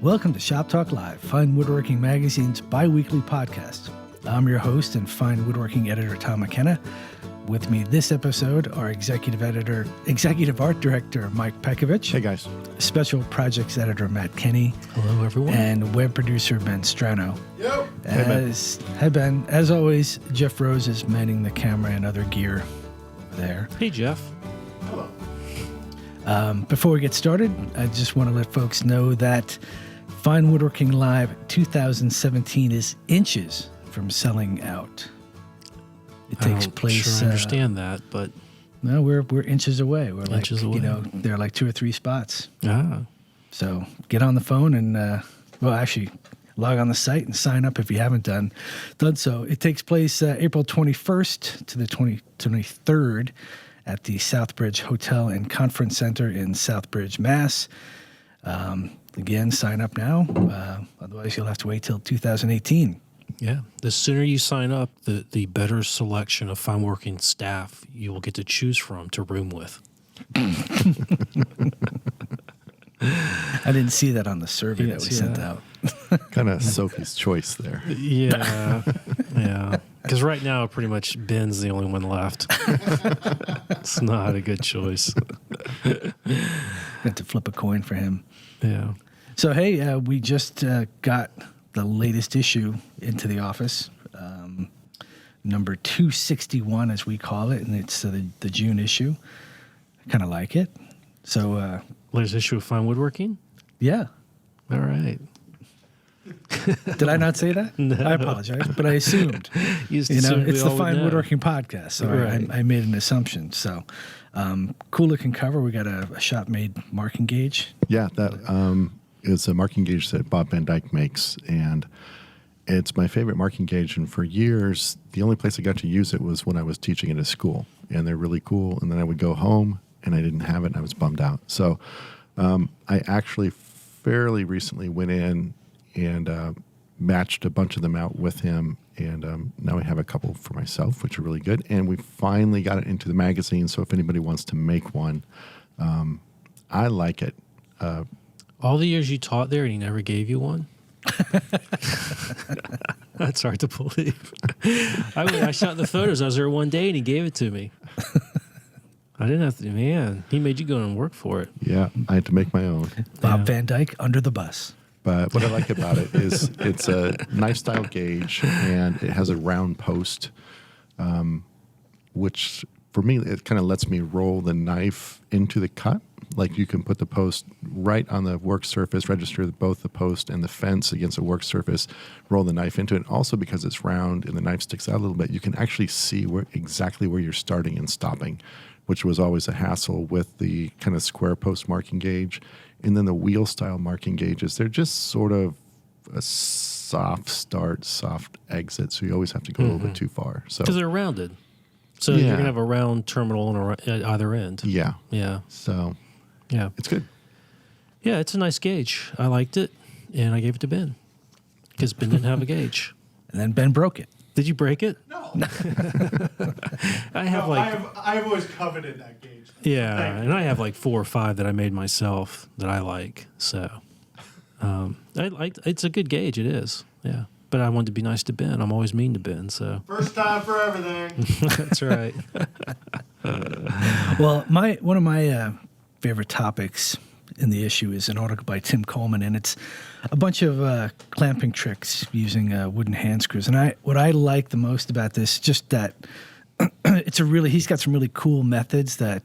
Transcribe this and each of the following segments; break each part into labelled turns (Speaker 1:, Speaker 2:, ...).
Speaker 1: Welcome to Shop Talk Live, Fine Woodworking Magazine's bi-weekly podcast. I'm your host and Fine Woodworking editor, Tom McKenna. With me this episode, our executive art director, Mike Pekovich.
Speaker 2: Hey, guys.
Speaker 1: Special projects editor, Matt Kenny.
Speaker 3: Hello, everyone.
Speaker 1: And web producer, Ben Strano.
Speaker 2: Yep.
Speaker 1: Hey, Ben. As always, Jeff Rose is manning the camera and other gear over there.
Speaker 3: Hey, Jeff.
Speaker 2: Hello.
Speaker 1: Before we get started, I just want to let folks know that Fine Woodworking Live 2017 is inches from selling out. It takes place.
Speaker 3: I understand that, but
Speaker 1: no, we're inches away. We're
Speaker 3: inches away.
Speaker 1: There are like 2 or 3 spots.
Speaker 3: Ah,
Speaker 1: So get on the phone and actually log on the site and sign up if you haven't done so. It takes place April 21st to the 23rd at the Southbridge Hotel and Conference Center in Southbridge, Mass. Again, sign up now. Otherwise, you'll have to wait till 2018.
Speaker 3: yeah. The sooner you sign up, the better selection of fine working staff you will get to choose from to room with.
Speaker 1: I didn't see that on the survey that we sent out.
Speaker 2: Kind of Sophie's choice there.
Speaker 3: Yeah, yeah. Because right now, pretty much Ben's the only one left. It's not a good choice.
Speaker 1: Got to flip a coin for him.
Speaker 3: Yeah.
Speaker 1: So, hey, we just got the latest issue into the office, number 261, as we call it, and it's the June issue. I kind of like it. So,
Speaker 3: Latest issue of Fine Woodworking?
Speaker 1: yeah.
Speaker 3: All right.
Speaker 1: Did I not say that?
Speaker 3: No.
Speaker 1: I apologize, but I assumed.
Speaker 3: It's
Speaker 1: It's the
Speaker 3: all we
Speaker 1: Fine
Speaker 3: know.
Speaker 1: Woodworking podcast, so
Speaker 3: Right.
Speaker 1: I made an assumption. So, cool looking cover. We got a shop-made marking gauge.
Speaker 2: Yeah, that is a marking gauge that Bob Van Dyke makes, and it's my favorite marking gauge. And for years, the only place I got to use it was when I was teaching at a school, and they're really cool. And then I would go home, and I didn't have it, and I was bummed out. So I actually fairly recently went in and matched a bunch of them out with him, and now I have a couple for myself, which are really good. And we finally got it into the magazine, so if anybody wants to make one, I like it.
Speaker 3: All the years you taught there and he never gave you one? That's hard to believe. I shot the photos. I was there one day and he gave it to me. I didn't have to, man. He made you go and work for it.
Speaker 2: Yeah, I had to make my own.
Speaker 1: Bob
Speaker 3: Yeah.
Speaker 1: Van Dyke under the bus.
Speaker 2: But what I like about it is it's a knife style gauge, and it has a round post, which for me, it kind of lets me roll the knife into the cut. Like you can put the post right on the work surface, register both the post and the fence against a work surface, roll the knife into it. Also, because it's round and the knife sticks out a little bit, you can actually see exactly where you're starting and stopping, which was always a hassle with the kind of square post marking gauge. And then the wheel style marking gauges, they're just sort of a soft start, soft exit. So you always have to go a little bit too far. So
Speaker 3: Because they're rounded. So
Speaker 2: Yeah.
Speaker 3: you're going to have a round terminal at either end.
Speaker 2: yeah,
Speaker 3: Yeah.
Speaker 2: so
Speaker 3: Yeah.
Speaker 2: it's good.
Speaker 3: Yeah, it's a nice gauge. I liked it, and I gave it to Ben because Ben didn't have a gauge.
Speaker 1: And then Ben broke it.
Speaker 3: Did you break it?
Speaker 4: No,
Speaker 3: I have
Speaker 4: I've always coveted that gauge.
Speaker 3: yeah,
Speaker 4: Thank you.
Speaker 3: and I have like 4 or 5 that I made myself that I like. So it's a good gauge. It is. Yeah. But I wanted to be nice to Ben. I'm always mean to Ben, so
Speaker 4: First time for everything.
Speaker 3: that's right.
Speaker 1: Well, one of my favorite topics in the issue is an article by Tim Coleman, and it's a bunch of clamping tricks using wooden hand screws. And what I like the most about this, just that he's got some really cool methods that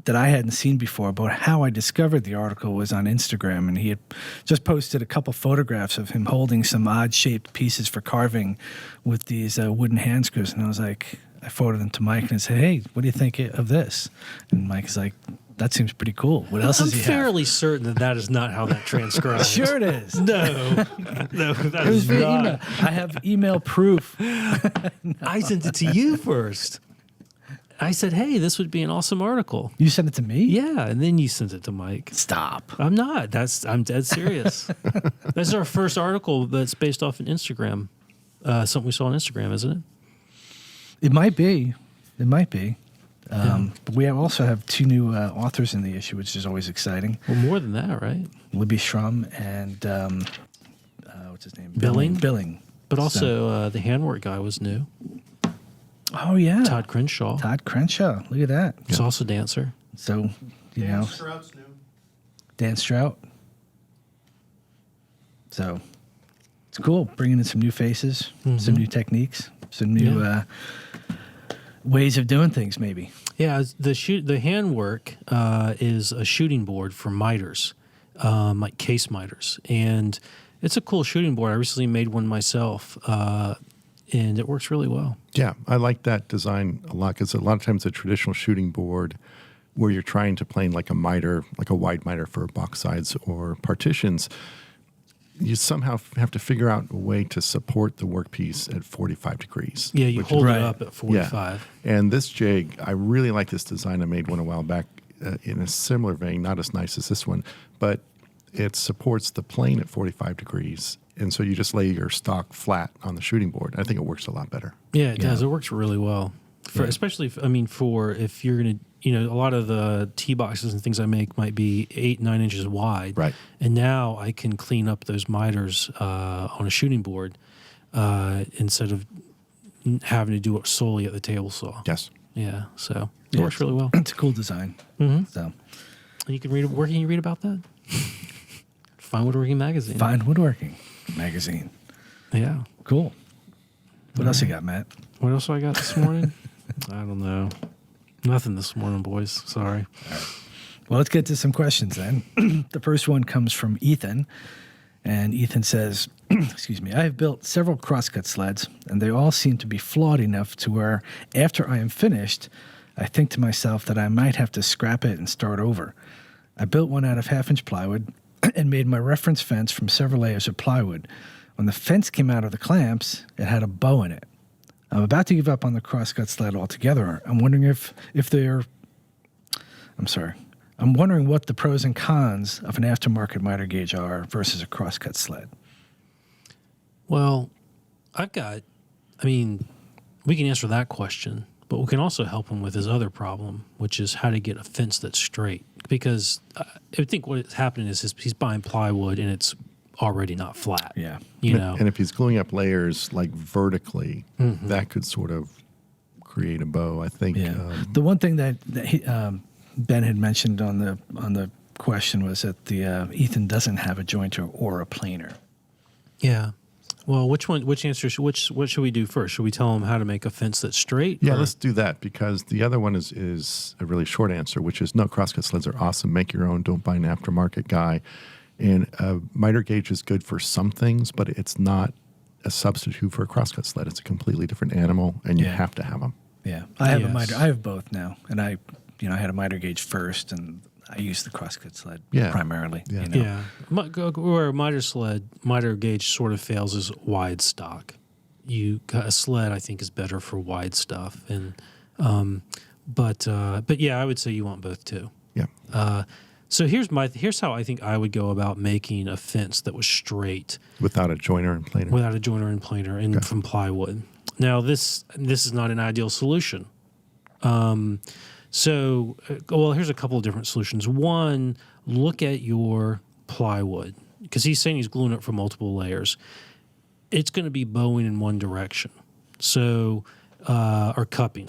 Speaker 1: that I hadn't seen before. But how I discovered the article was on Instagram, and he had just posted a couple photographs of him holding some odd-shaped pieces for carving with these wooden hand screws. And I forwarded them to Mike and I said, "Hey, what do you think of this?" And Mike's like, "That seems pretty cool. What else
Speaker 3: I'm
Speaker 1: does he have?"
Speaker 3: fairly certain that is not how that transcribes.
Speaker 1: Sure it is.
Speaker 3: No, that
Speaker 1: It was
Speaker 3: is
Speaker 1: via
Speaker 3: not.
Speaker 1: email. I have email proof.
Speaker 3: I sent it to you first. I said, "Hey, this would be an awesome article."
Speaker 1: You sent it to me?
Speaker 3: Yeah, and then you sent it to Mike.
Speaker 1: Stop.
Speaker 3: I'm not. I'm dead serious. This is our first article that's based off an Instagram. Something we saw on Instagram, isn't it?
Speaker 1: It might be. It might be. But we also have 2 new authors in the issue, which is always exciting.
Speaker 3: Well, more than that, right?
Speaker 1: Libby Schrum and what's his name?
Speaker 3: Billing?
Speaker 1: Billing.
Speaker 3: But also the handwork guy was new.
Speaker 1: Oh yeah,
Speaker 3: Todd Crenshaw.
Speaker 1: Todd Crenshaw. Look at that.
Speaker 3: He's also a dancer.
Speaker 1: So
Speaker 4: Dan Strout's new.
Speaker 1: Dan Strout. So it's cool bringing in some new faces, some new techniques, some new ways of doing things. Maybe.
Speaker 3: Yeah, the handwork is a shooting board for miters, like case miters, and it's a cool shooting board. I recently made one myself, and it works really well.
Speaker 2: Yeah, I like that design a lot because a lot of times a traditional shooting board where you're trying to plane like a miter, like a wide miter for box sides or partitions, you somehow have to figure out a way to support the workpiece at 45 degrees.
Speaker 3: Yeah, you
Speaker 2: which-
Speaker 3: hold
Speaker 1: Right.
Speaker 3: it up at 45.
Speaker 2: Yeah. And this jig, I really like this design. I made one a while back in a similar vein, not as nice as this one, but it supports the plane at 45 degrees. And so you just lay your stock flat on the shooting board. I think it works a lot better.
Speaker 3: Yeah, it does. It works really well. Especially, for if you're going to, a lot of the tee boxes and things I make might be 8, 9 inches wide.
Speaker 2: Right.
Speaker 3: And now I can clean up those miters on a shooting board instead of having to do it solely at the table saw.
Speaker 2: Yes.
Speaker 3: Yeah, so it works really well.
Speaker 1: It's a cool design. So
Speaker 3: And you can read. Where can you read about that? Fine Woodworking Magazine.
Speaker 1: Fine Woodworking Magazine.
Speaker 3: Yeah.
Speaker 1: Cool. What else you got, Matt?
Speaker 3: What else I got this morning? I don't know. Nothing this morning, boys. Sorry.
Speaker 1: Well, let's get to some questions then. The first one comes from Ethan. And Ethan says, excuse me, I have built several crosscut sleds, and they all seem to be flawed enough to where after I am finished, I think to myself that I might have to scrap it and start over. I built one out of 1/2-inch plywood and made my reference fence from several layers of plywood. When the fence came out of the clamps, it had a bow in it. I'm about to give up on the crosscut sled altogether. I'm wondering I'm wondering what the pros and cons of an aftermarket miter gauge are versus a crosscut sled.
Speaker 3: Well, we can answer that question, but we can also help him with his other problem, which is how to get a fence that's straight. Because I think what's happening is he's buying plywood and it's already not flat.
Speaker 1: Yeah.
Speaker 2: And if he's gluing up layers like vertically, that could sort of create a bow. I think.
Speaker 1: Yeah. The one thing that he, Ben had mentioned on the question was that the Ethan doesn't have a jointer or a planer.
Speaker 3: Yeah. Well, what should we do first? Should we tell him how to make a fence that's straight?
Speaker 2: Yeah,
Speaker 3: or-
Speaker 2: let's do that because the other one is a really short answer, which is no, crosscut sleds are awesome. Make your own. Don't buy an aftermarket guy. And a miter gauge is good for some things, but it's not a substitute for a crosscut sled. It's a completely different animal, and you have to have them.
Speaker 1: Yeah. I have a
Speaker 3: Yes.
Speaker 1: miter. I have both now, and I had a miter gauge first, and I used the crosscut sled primarily.
Speaker 2: Yeah.
Speaker 3: Yeah. Where a miter gauge sort of fails is wide stock. A sled, I think, is better for wide stuff. And but yeah, I would say you want both too.
Speaker 2: Yeah.
Speaker 3: So here's how I think I would go about making a fence that was straight
Speaker 2: Without a joiner and planer.
Speaker 3: without a joiner and planer and from plywood. Now this is not an ideal solution. So here's a couple of different solutions. One, look at your plywood because he's saying he's gluing it from multiple layers. It's going to be bowing in one direction, or cupping.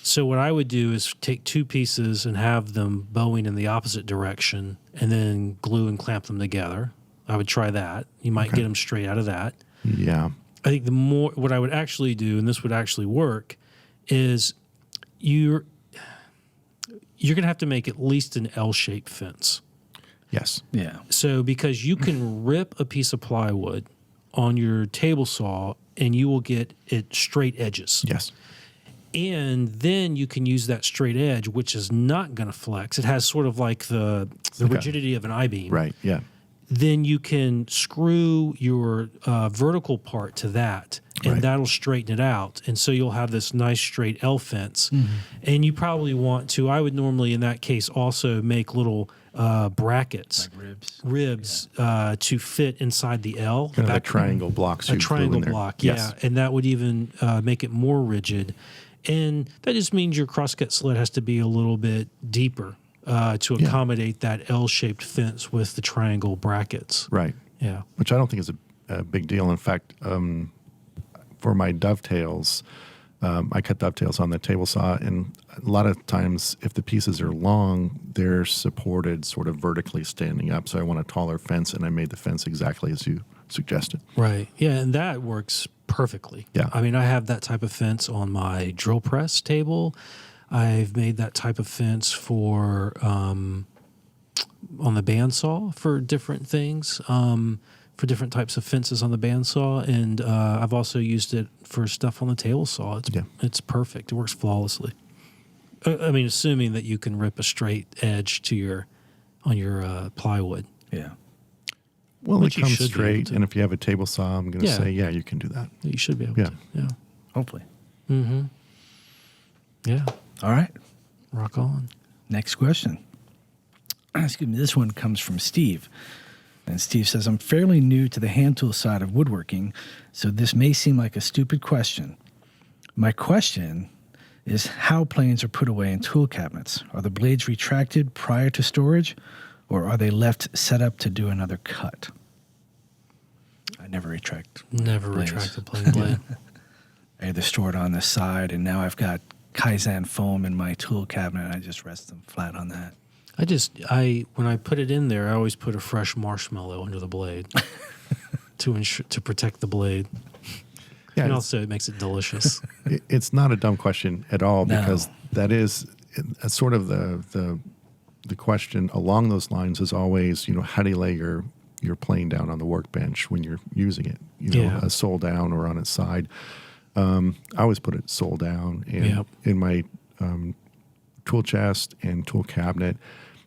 Speaker 3: So what I would do is take 2 pieces and have them bowing in the opposite direction, and then glue and clamp them together. I would try that. You might get them straight out of that.
Speaker 2: Yeah.
Speaker 3: I think what I would actually do, and this would actually work, is you're going to have to make at least an L-shaped fence.
Speaker 2: Yes.
Speaker 1: Yeah.
Speaker 3: So because you can rip a piece of plywood on your table saw and you will get it straight edges.
Speaker 2: Yes.
Speaker 3: And then you can use that straight edge, which is not going to flex. It has sort of like the rigidity of an I-beam.
Speaker 2: Right. Yeah.
Speaker 3: Then you can screw your vertical part to that, and that'll straighten it out. And so you'll have this nice straight L fence. And you probably want to, I would normally in that case also make little brackets,
Speaker 1: Like
Speaker 3: ribs to fit inside the L.
Speaker 2: Kind of a triangle block.
Speaker 3: A triangle block, yeah. And that would even make it more rigid. And that just means your crosscut sled has to be a little bit deeper to accommodate that L-shaped fence with the triangle brackets.
Speaker 2: Right.
Speaker 3: Yeah.
Speaker 2: Which I don't think is a big deal. In fact, for my dovetails, I cut dovetails on the table saw, and a lot of times if the pieces are long, they're supported sort of vertically standing up. So I want a taller fence, and I made the fence exactly as you suggested.
Speaker 3: Right. Yeah, and that works perfectly.
Speaker 2: Yeah.
Speaker 3: I mean, I have that type of fence on my drill press table. I've made that type of fence for on the bandsaw for different things, for different types of fences on the bandsaw, and I've also used it for stuff on the table saw. It's perfect. It works flawlessly. I mean, assuming that you can rip a straight edge to on your plywood.
Speaker 1: Yeah.
Speaker 2: Well,
Speaker 3: Which
Speaker 2: it
Speaker 3: you
Speaker 2: comes
Speaker 3: should be able
Speaker 2: straight,
Speaker 3: to.
Speaker 2: and if you have a table saw, I'm going to say, you can do that.
Speaker 3: You should be able
Speaker 2: Yeah.
Speaker 3: to. Yeah.
Speaker 1: Hopefully.
Speaker 3: Mm-hmm. Yeah.
Speaker 1: All right.
Speaker 3: Rock on.
Speaker 1: Next question. Excuse me. This one comes from Steve. And Steve says, I'm fairly new to the hand tool side of woodworking, so this may seem like a stupid question. My question is how planes are put away in tool cabinets. Are the blades retracted prior to storage, or are they left set up to do another cut? I never retract.
Speaker 3: Never
Speaker 1: blades.
Speaker 3: retract the plane blade.
Speaker 1: I either store it on the side, and now I've got Kaizen foam in my tool cabinet, and I just rest them flat on that.
Speaker 3: When I put it in there, I always put a fresh marshmallow under the blade to protect the blade.
Speaker 2: Yeah,
Speaker 3: And also it makes it delicious.
Speaker 2: it's not a dumb question at all,
Speaker 1: No.
Speaker 2: because that is sort of the question along those lines is always, how do you lay your plane down on the workbench when you're using it? A sole down or on its side. I always put it sole down, and in my tool chest and tool cabinet,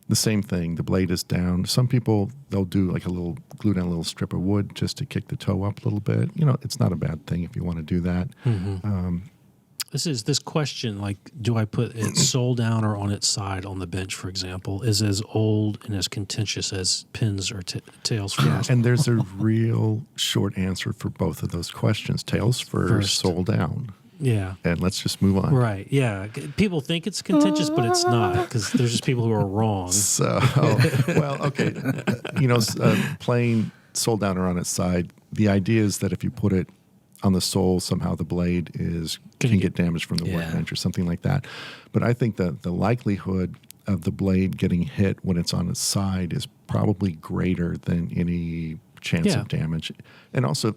Speaker 2: the same thing. The blade is down. Some people, they'll do like glue down a little strip of wood just to kick the toe up a little bit. It's not a bad thing if you want to do that.
Speaker 3: Mm-hmm. This question, like, do I put it sole down or on its side on the bench, for example, is as old and as contentious as pins or tails first.
Speaker 2: And there's a real short answer for both of those questions. Tails first. Sole down.
Speaker 3: Yeah.
Speaker 2: And let's just move on.
Speaker 3: Right. Yeah. People think it's contentious, but it's not, because there's just people who are wrong.
Speaker 2: So, well, okay. Plane sole down or on its side, the idea is that if you put it on the sole, somehow the blade can get damaged from the workbench or something like that. But I think that the likelihood of the blade getting hit when it's on its side is probably greater than any chance of damage. And also,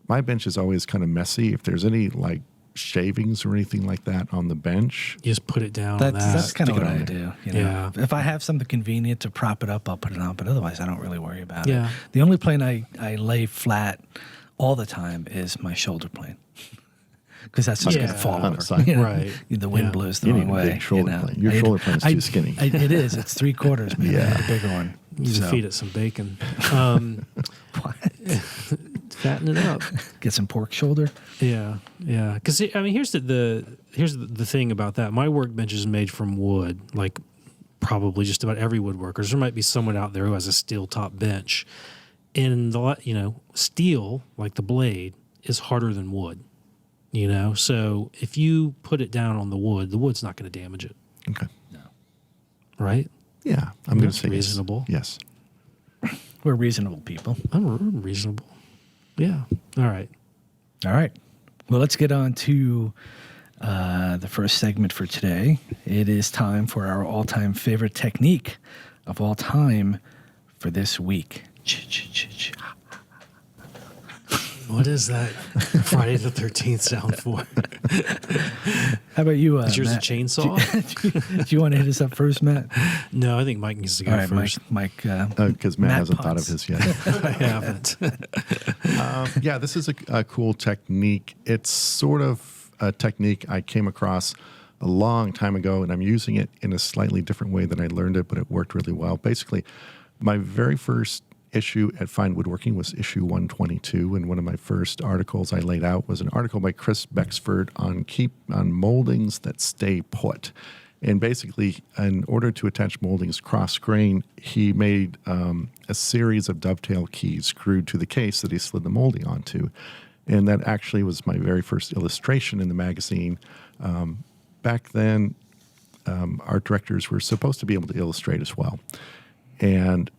Speaker 2: my bench is always kind of messy. If there's any like shavings or anything like that on the bench,
Speaker 3: You just put it down on that.
Speaker 1: That's kind of
Speaker 2: Stick it
Speaker 1: what
Speaker 2: on
Speaker 1: I
Speaker 2: there.
Speaker 1: do.
Speaker 3: Yeah.
Speaker 1: If I have something convenient to prop it up, I'll put it on. But otherwise, I don't really worry about
Speaker 3: Yeah.
Speaker 1: it. The only plane I lay flat all the time is my shoulder plane, because that's just going to fall
Speaker 2: On
Speaker 1: over.
Speaker 2: its side.
Speaker 3: Right.
Speaker 1: The wind blows the
Speaker 2: You
Speaker 1: wrong
Speaker 2: need a
Speaker 1: way.
Speaker 2: big shoulder plane. Your shoulder plane's too skinny.
Speaker 1: It is. It's 3/4, man.
Speaker 2: Yeah.
Speaker 1: The bigger one.
Speaker 3: You need to
Speaker 1: So,
Speaker 3: feed it some bacon.
Speaker 1: what?
Speaker 3: Fatten it up.
Speaker 1: Get some pork shoulder.
Speaker 3: Yeah, yeah. Because here's the thing about that. My workbench is made from wood, like probably just about every woodworker. There might be someone out there who has a steel top bench, and steel, like the blade, is harder than wood. So if you put it down on the wood's not going to damage it.
Speaker 2: Okay.
Speaker 3: Right?
Speaker 2: Yeah, I'm going to
Speaker 3: That's
Speaker 2: say
Speaker 3: reasonable.
Speaker 2: Yes.
Speaker 1: We're reasonable people.
Speaker 3: I'm reasonable. Yeah. All right.
Speaker 1: All right. Well, let's get on to the first segment for today. It is time for our all-time favorite technique of all time for this week.
Speaker 3: What is that Friday the 13th sound for?
Speaker 1: How about you,
Speaker 3: Is yours
Speaker 1: Matt?
Speaker 3: a chainsaw?
Speaker 1: Do you want to hit us up first, Matt?
Speaker 3: No, I think Mike needs to go
Speaker 1: All right,
Speaker 3: first.
Speaker 1: Mike.
Speaker 2: Because Matt hasn't thought of
Speaker 1: Potts.
Speaker 2: his yet.
Speaker 3: I haven't.
Speaker 2: Yeah, this is a cool technique. It's sort of a technique I came across a long time ago, and I'm using it in a slightly different way than I learned it, but it worked really well. Basically, my very first issue at Fine Woodworking was issue 122, and one of my first articles I laid out was an article by Chris Bexford on moldings that stay put. And basically, in order to attach moldings cross-grain, he made a series of dovetail keys screwed to the case that he slid the molding onto. And that actually was my very first illustration in the magazine. Back then, art directors were supposed to be able to illustrate as well. And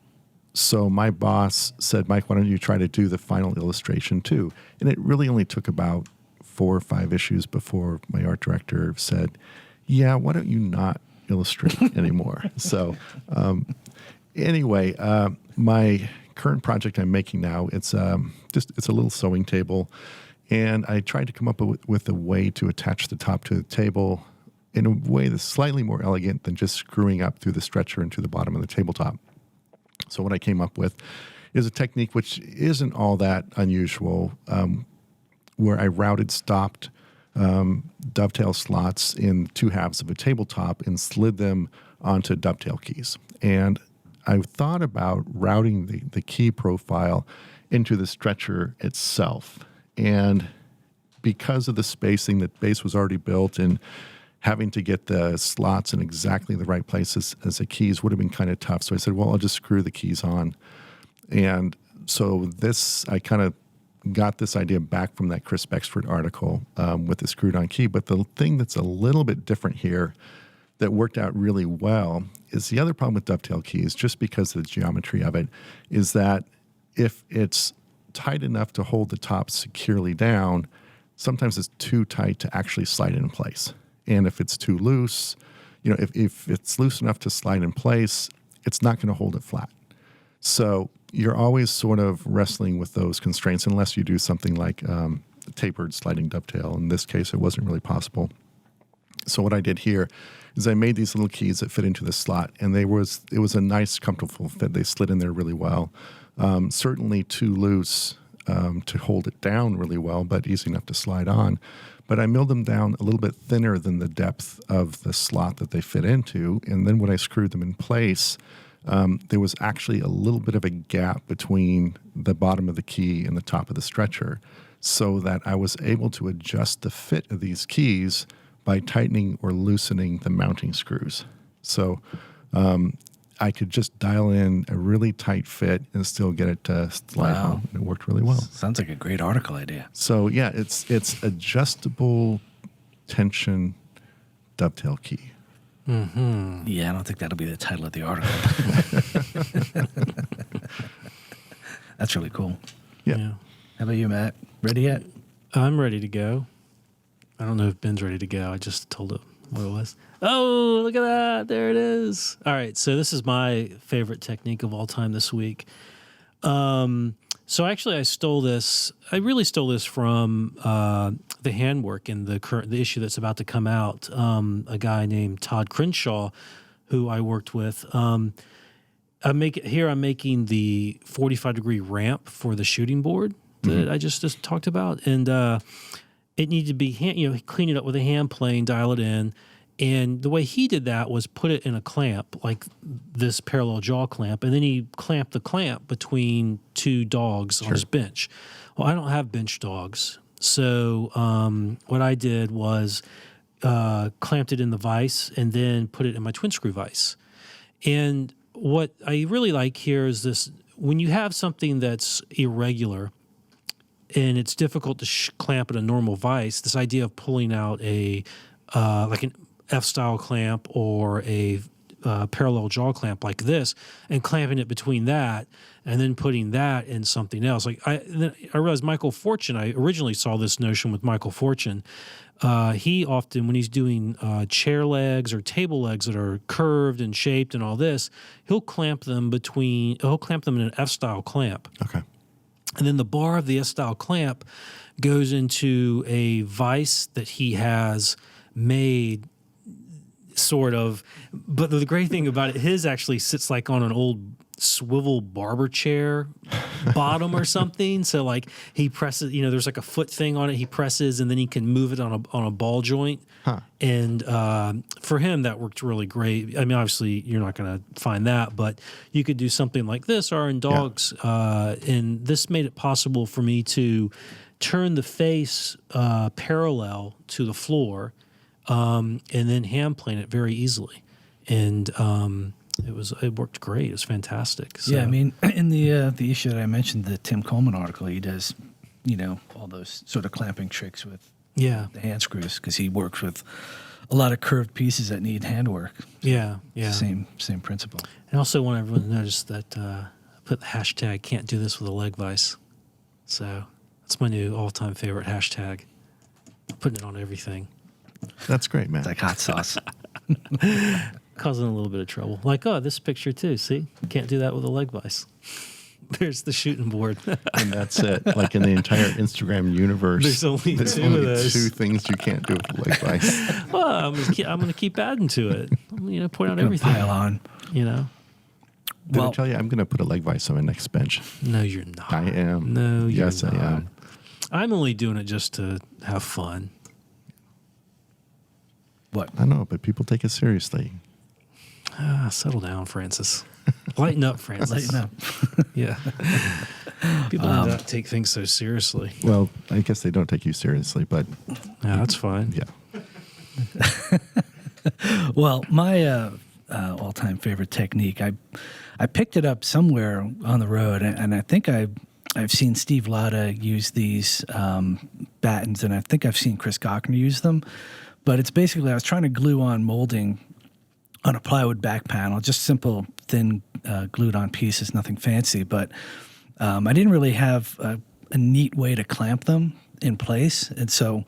Speaker 2: so my boss said, Mike, why don't you try to do the final illustration too? And it really only took about 4 or 5 issues before my art director said, yeah, why don't you not illustrate anymore? So anyway, my current project I'm making now, it's a little sewing table. And I tried to come up with a way to attach the top to the table in a way that's slightly more elegant than just screwing up through the stretcher into the bottom of the tabletop. So what I came up with is a technique which isn't all that unusual, where I routed stopped dovetail slots in 2 halves of a tabletop and slid them onto dovetail keys. And I thought about routing the key profile into the stretcher itself. And because of the spacing, the base was already built, and having to get the slots in exactly the right places as the keys would have been kind of tough. So I said, well, I'll just screw the keys on. And so I kind of got this idea back from that Chris Becksford article with the screwed on key. But the thing that's a little bit different here that worked out really well is the other problem with dovetail keys, just because of the geometry of it, is that if it's tight enough to hold the top securely down, sometimes it's too tight to actually slide it in place. And if it's too loose, if it's loose enough to slide in place, it's not going to hold it flat. So you're always sort of wrestling with those constraints unless you do something like tapered sliding dovetail. In this case, it wasn't really possible. So what I did here is I made these little keys that fit into the slot, and it was a nice, comfortable fit. They slid in there really well. Certainly too loose to hold it down really well, but easy enough to slide on. But I milled them down a little bit thinner than the depth of the slot that they fit into. And then when I screwed them in place, there was actually a little bit of a gap between the bottom of the key and the top of the stretcher, so that I was able to adjust the fit of these keys by tightening or loosening the mounting screws. So I could just dial in a really tight fit and still get it to slide on. And it worked really well.
Speaker 1: Sounds like a great article idea.
Speaker 2: So yeah, it's adjustable tension dovetail key.
Speaker 3: Mm-hmm.
Speaker 1: Yeah, I don't think that'll be the title of the article. That's really cool.
Speaker 2: Yeah.
Speaker 3: Yeah.
Speaker 1: How about you, Matt? Ready yet?
Speaker 3: I'm ready to go. I don't know if Ben's ready to go. I just told him what it was. Oh, look at that. There it is. All right. So this is my favorite technique of all time this week. So actually I stole this. I really stole this from the handwork in the issue that's about to come out. A guy named Todd Crenshaw, who I worked with. I'm making the 45-degree ramp for the shooting board that I just talked about. And it needed to be, clean it up with a hand plane, dial it in. And the way he did that was put it in a clamp, like this parallel jaw clamp, and then he clamped the clamp between 2 dogs on his bench. Well, I don't have bench dogs. So what I did was clamped it in the vise and then put it in my twin screw vise. And what I really like here is this: when you have something that's irregular and it's difficult to clamp in a normal vise, this idea of pulling out like an F-style clamp or a parallel jaw clamp like this and clamping it between that and then putting that in something else. Like I realized Michael Fortune, I originally saw this notion with Michael Fortune. He often, when he's doing chair legs or table legs that are curved and shaped and all this, he'll clamp them in an F-style clamp.
Speaker 2: Okay.
Speaker 3: And then the bar of the S-style clamp goes into a vise that he has made, sort of. But the great thing about it, his actually sits like on an old swivel barber chair bottom or something. So like he presses, there's like a foot thing on it. He presses and then he can move it on a ball joint. Huh. And for him, that worked really great. I mean, obviously you're not going to find that, but you could do something like this or in dogs. Yeah. And this made it possible for me to turn the face parallel to the floor and then hand plane it very easily. And it worked great. It was fantastic. So.
Speaker 1: Yeah, I mean, in the issue that I mentioned, the Tim Coleman article, he does all those sort of clamping tricks with
Speaker 3: Yeah.
Speaker 1: the hand screws, because he works with a lot of curved pieces that need handwork.
Speaker 3: Yeah. Yeah.
Speaker 1: Same principle.
Speaker 3: I also want everyone to notice that I put the hashtag "can't do this with a leg vise." So that's my new all-time favorite hashtag. I'm putting it on everything.
Speaker 2: That's great, man.
Speaker 1: It's like hot sauce.
Speaker 3: Causing a little bit of trouble. Like, oh, this picture too. See, can't do that with a leg vise. There's the shooting board.
Speaker 2: And that's it. Like in the entire Instagram universe,
Speaker 3: There's only two of those.
Speaker 2: two things you can't do with leg vise.
Speaker 3: Well, I'm gonna keep adding to it. Point out
Speaker 1: Gonna
Speaker 3: everything.
Speaker 1: pile on.
Speaker 2: Did I tell you I'm going to put a leg vise on my next bench?
Speaker 3: No, you're not.
Speaker 2: I am.
Speaker 3: No, you're
Speaker 2: yes,
Speaker 3: not.
Speaker 2: I am.
Speaker 3: I'm only doing it just to have fun.
Speaker 1: What?
Speaker 2: I know, but people take it seriously.
Speaker 3: Settle down, Francis. Lighten up, Francis.
Speaker 1: Lighten up.
Speaker 3: Yeah. People do not take things so seriously.
Speaker 2: Well, I guess they don't take you seriously, but
Speaker 3: Yeah, that's fine.
Speaker 2: yeah.
Speaker 1: Well, my all-time favorite technique, I picked it up somewhere on the road, and I think I've seen Steve Latta use these battens, and I think I've seen Chris Gochner use them. But it's basically, I was trying to glue on molding on a plywood back panel, just simple, thin, glued on pieces, nothing fancy. But I didn't really have a neat way to clamp them in place. And so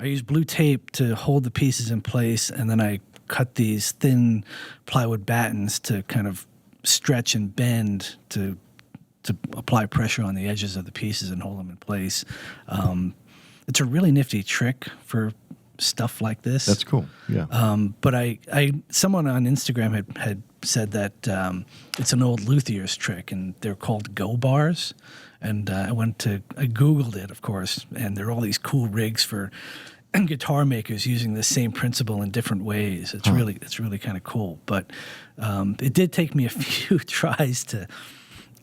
Speaker 1: I used blue tape to hold the pieces in place, and then I cut these thin plywood battens to kind of stretch and bend to apply pressure on the edges of the pieces and hold them in place. It's a really nifty trick for stuff like this.
Speaker 2: That's cool. Yeah.
Speaker 1: But someone on Instagram had said that it's an old luthier's trick, and they're called go bars. And I Googled it, of course, and there are all these cool rigs for guitar makers using the same principle in different ways. It's really kind of cool. But it did take me a few tries to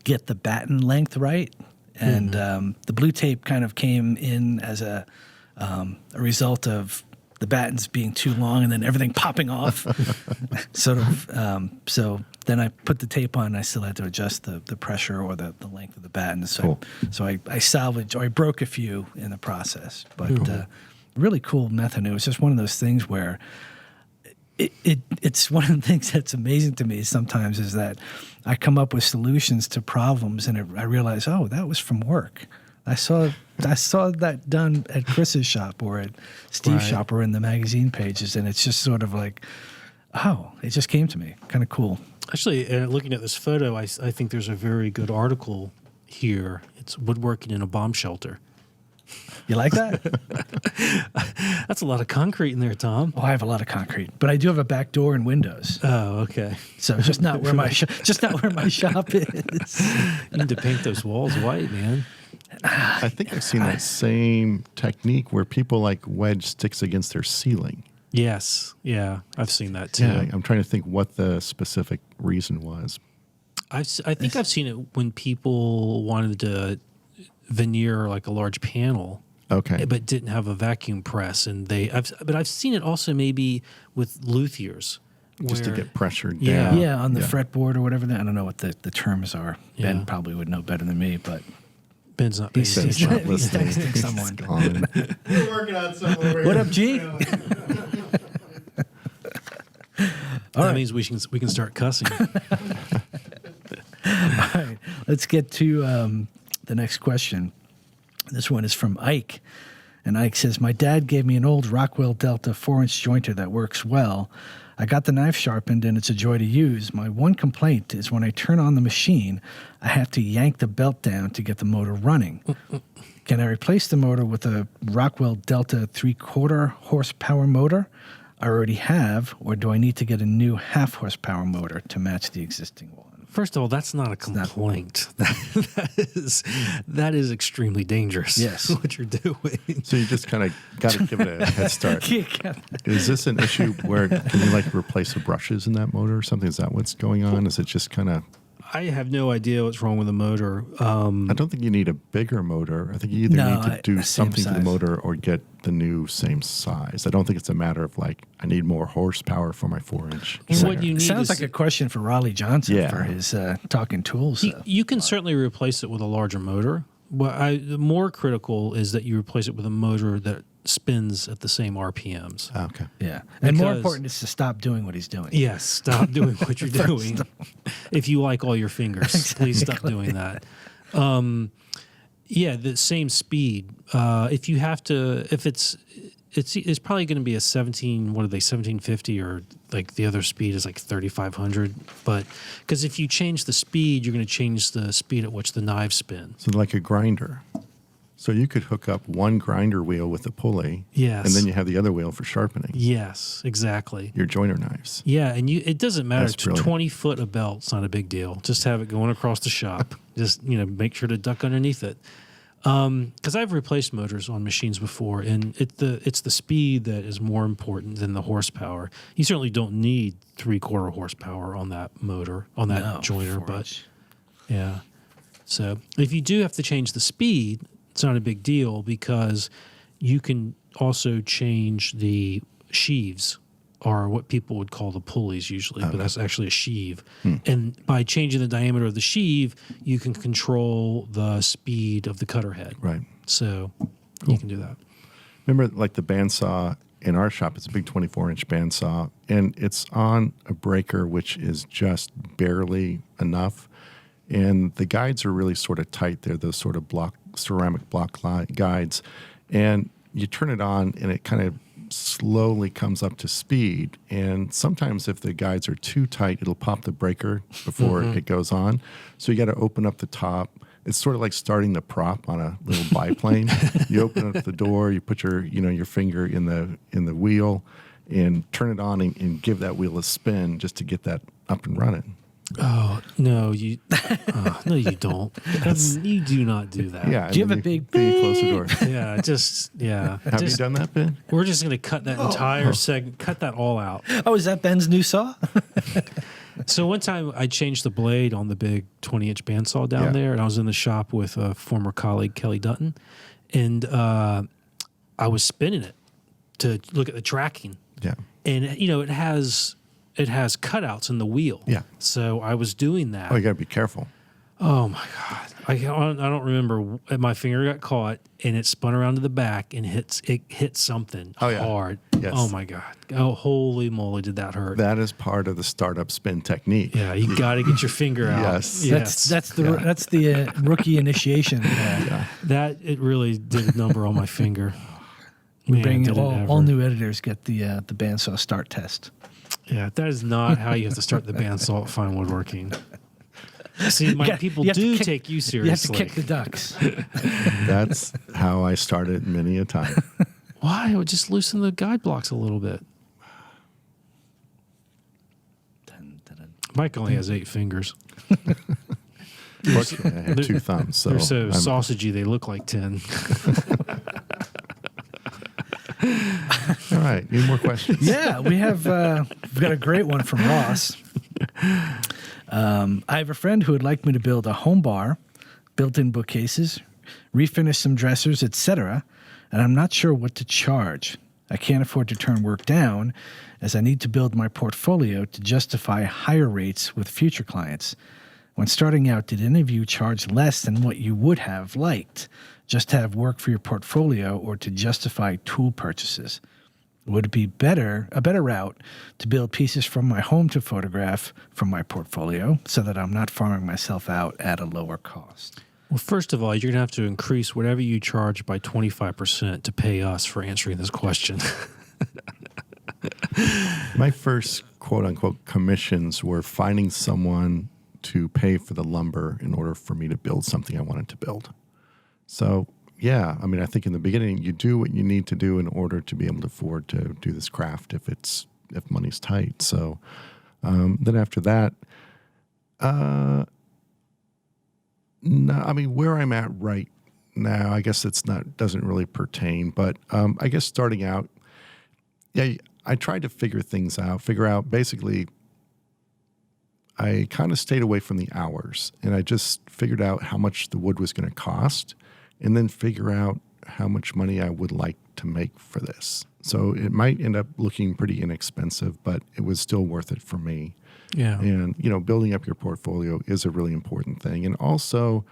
Speaker 1: get the batten length right, and the blue tape kind of came in as a result of the battens being too long and then everything popping off. So then I put the tape on, and I still had to adjust the pressure or the length of the batten. So I salvaged, or I broke a few in the process. But really cool method. It was just one of those things where it's one of the things that's amazing to me sometimes is that I come up with solutions to problems, and I realize, oh, that was from work. I saw that done at Chris's shop or at Steve's shop or in the magazine pages, and it's just sort of like, oh, it just came to me. Kind of cool.
Speaker 3: Actually, looking at this photo, I think there's a very good article here. It's woodworking in a bomb shelter.
Speaker 1: You like that?
Speaker 3: That's a lot of concrete in there, Tom.
Speaker 1: Oh, I have a lot of concrete, but I do have a back door and windows.
Speaker 3: Oh, okay.
Speaker 1: So it's just not where my shop is.
Speaker 3: You need to paint those walls white, man.
Speaker 2: I think I've seen that same technique where people like wedge sticks against their ceiling.
Speaker 3: Yes. Yeah, I've seen that too.
Speaker 2: Yeah, I'm trying to think what the specific reason was.
Speaker 3: I think I've seen it when people wanted to veneer like a large panel.
Speaker 2: Okay.
Speaker 3: But didn't have a vacuum press, and I've seen it also maybe with luthiers.
Speaker 2: Just to get pressured
Speaker 3: Yeah.
Speaker 2: down.
Speaker 1: Yeah, on the fretboard or whatever. I don't know what the terms are.
Speaker 3: Yeah.
Speaker 1: Ben probably would know better than me, but
Speaker 3: Ben's not paying
Speaker 1: he's
Speaker 3: attention.
Speaker 1: texting someone.
Speaker 2: Gone.
Speaker 4: We're working on something over
Speaker 1: What
Speaker 4: here.
Speaker 1: up, G?
Speaker 3: That means we can start cussing.
Speaker 1: All right, let's get to the next question. This one is from Ike. And Ike says, my dad gave me an old Rockwell Delta 4-inch jointer that works well. I got the knife sharpened, and it's a joy to use. My one complaint is when I turn on the machine, I have to yank the belt down to get the motor running. Can I replace the motor with a Rockwell Delta 3/4 horsepower motor I already have, or do I need to get a new half horsepower motor to match the existing one?
Speaker 3: First of all, that's not a complaint. That is extremely dangerous.
Speaker 1: Yes.
Speaker 3: What you're doing.
Speaker 2: So you just kind of got to give it a head start. Is this an issue where can you like replace the brushes in that motor or something? Is that what's going on? Is it just kind of...
Speaker 3: I have no idea what's wrong with the motor.
Speaker 2: I don't think you need a bigger motor. I think you either need to do something to the motor or get the new same size. I don't think it's a matter of like, I need more horsepower for my 4-inch.
Speaker 3: What you need
Speaker 1: Sounds
Speaker 3: is,
Speaker 1: like a question for Raleigh Johnson
Speaker 2: Yeah.
Speaker 1: for his talking tools.
Speaker 3: you can certainly replace it with a larger motor, Well, the more critical is that you replace it with a motor that spins at the same RPMs.
Speaker 2: Okay.
Speaker 1: Yeah. And more
Speaker 3: Because-
Speaker 1: important is to stop doing what he's doing.
Speaker 3: Yes, stop doing what you're doing. If you like all your fingers, please stop doing that. Yeah, the same speed. If you have to, if it's probably going to be a 1750 or like the other speed is like 3500. But because if you change the speed, you're going to change the speed at which the knives spin.
Speaker 2: So like a grinder. So you could hook up one grinder wheel with a pulley.
Speaker 3: Yes.
Speaker 2: And then you have the other wheel for sharpening.
Speaker 3: Yes, exactly.
Speaker 2: Your joiner knives.
Speaker 3: Yeah, and it doesn't matter.
Speaker 2: That's brilliant.
Speaker 3: 20 foot of belt's not a big deal. Just have it going across the shop. Just make sure to duck underneath it. Because I've replaced motors on machines before, and it's the speed that is more important than the horsepower. You certainly don't need 3/4 horsepower on that motor, on that joiner, but yeah. So if you do have to change the speed, it's not a big deal because you can also change the sheaves, or what people would call the pulleys usually, but that's actually a sheave. And by changing the diameter of the sheave, you can control the speed of the cutter head.
Speaker 2: Right.
Speaker 3: So you can do that.
Speaker 2: Remember, like the bandsaw in our shop, it's a big 24-inch bandsaw, and it's on a breaker which is just barely enough. And the guides are really sort of tight. They're those sort of ceramic block guides. And you turn it on, and it kind of slowly comes up to speed. And sometimes if the guides are too tight, it'll pop the breaker before it goes on. So you got to open up the top. It's sort of like starting the prop on a little biplane. You open up the door, you put your finger in the wheel and turn it on and give that wheel a spin just to get that up and running.
Speaker 3: Oh, no, you don't. You do not do that.
Speaker 2: Yeah.
Speaker 1: Do you
Speaker 2: and
Speaker 1: have a big
Speaker 2: then you close the door.
Speaker 3: Yeah.
Speaker 2: Have you done that, Ben?
Speaker 3: We're just going to cut that entire segment, cut that all out.
Speaker 1: Oh, is that Ben's new saw?
Speaker 3: So one time I changed the blade on the big 20-inch bandsaw down there, and I was in the shop with a former colleague, Kelly Dutton, and I was spinning it to look at the tracking.
Speaker 2: Yeah.
Speaker 3: And, it has cutouts in the wheel.
Speaker 2: Yeah.
Speaker 3: So I was doing that.
Speaker 2: Oh, you got to be careful.
Speaker 3: Oh my God. I don't remember. My finger got caught and it spun around to the back and hit something hard.
Speaker 2: Yes.
Speaker 3: Oh my God. Oh, holy moly, did that hurt.
Speaker 2: That is part of the startup spin technique.
Speaker 3: Yeah, you got to get your finger out.
Speaker 2: Yes.
Speaker 1: That's the rookie initiation.
Speaker 3: That it really did a number on my finger.
Speaker 1: Bring
Speaker 3: did it
Speaker 1: all
Speaker 3: ever.
Speaker 1: new editors get the bandsaw start test.
Speaker 3: Yeah, that is not how you have to start the bandsaw at Fine Woodworking. See, people
Speaker 1: you have to
Speaker 3: do
Speaker 1: kick-
Speaker 3: take you
Speaker 1: You
Speaker 3: seriously.
Speaker 1: have to kick the ducks.
Speaker 2: That's how I started many a time.
Speaker 3: Why? Well, just loosen the guide blocks a little bit. Mike only has 8 fingers.
Speaker 2: Fortunately, I have 2 thumbs, so
Speaker 3: They're so
Speaker 2: I'm-
Speaker 3: sausagey they look like 10.
Speaker 2: All right. Any more questions?
Speaker 1: Yeah, we've got a great one from Ross. I have a friend who would like me to build a home bar, built-in bookcases, refinish some dressers, etc., and I'm not sure what to charge. I can't afford to turn work down, as I need to build my portfolio to justify higher rates with future clients. When starting out, did any of you charge less than what you would have liked, just to have work for your portfolio or to justify tool purchases? Would it be a better route to build pieces from my home to photograph from my portfolio so that I'm not farming myself out at a lower cost?
Speaker 3: Well, first of all, you're going to have to increase whatever you charge by 25% to pay us for answering this question.
Speaker 2: My first quote-unquote commissions were finding someone to pay for the lumber in order for me to build something I wanted to build. So, yeah, I mean, I think in the beginning you do what you need to do in order to be able to afford to do this craft if money's tight. So then after that, no, I mean, where I'm at right now, I guess doesn't really pertain, but I guess starting out, yeah, I tried to figure out basically, I kind of stayed away from the hours, and I just figured out how much the wood was going to cost, and then figure out how much money I would like to make for this. So it might end up looking pretty inexpensive, but it was still worth it for me.
Speaker 3: Yeah.
Speaker 2: And, building up your portfolio is a really important thing. And also,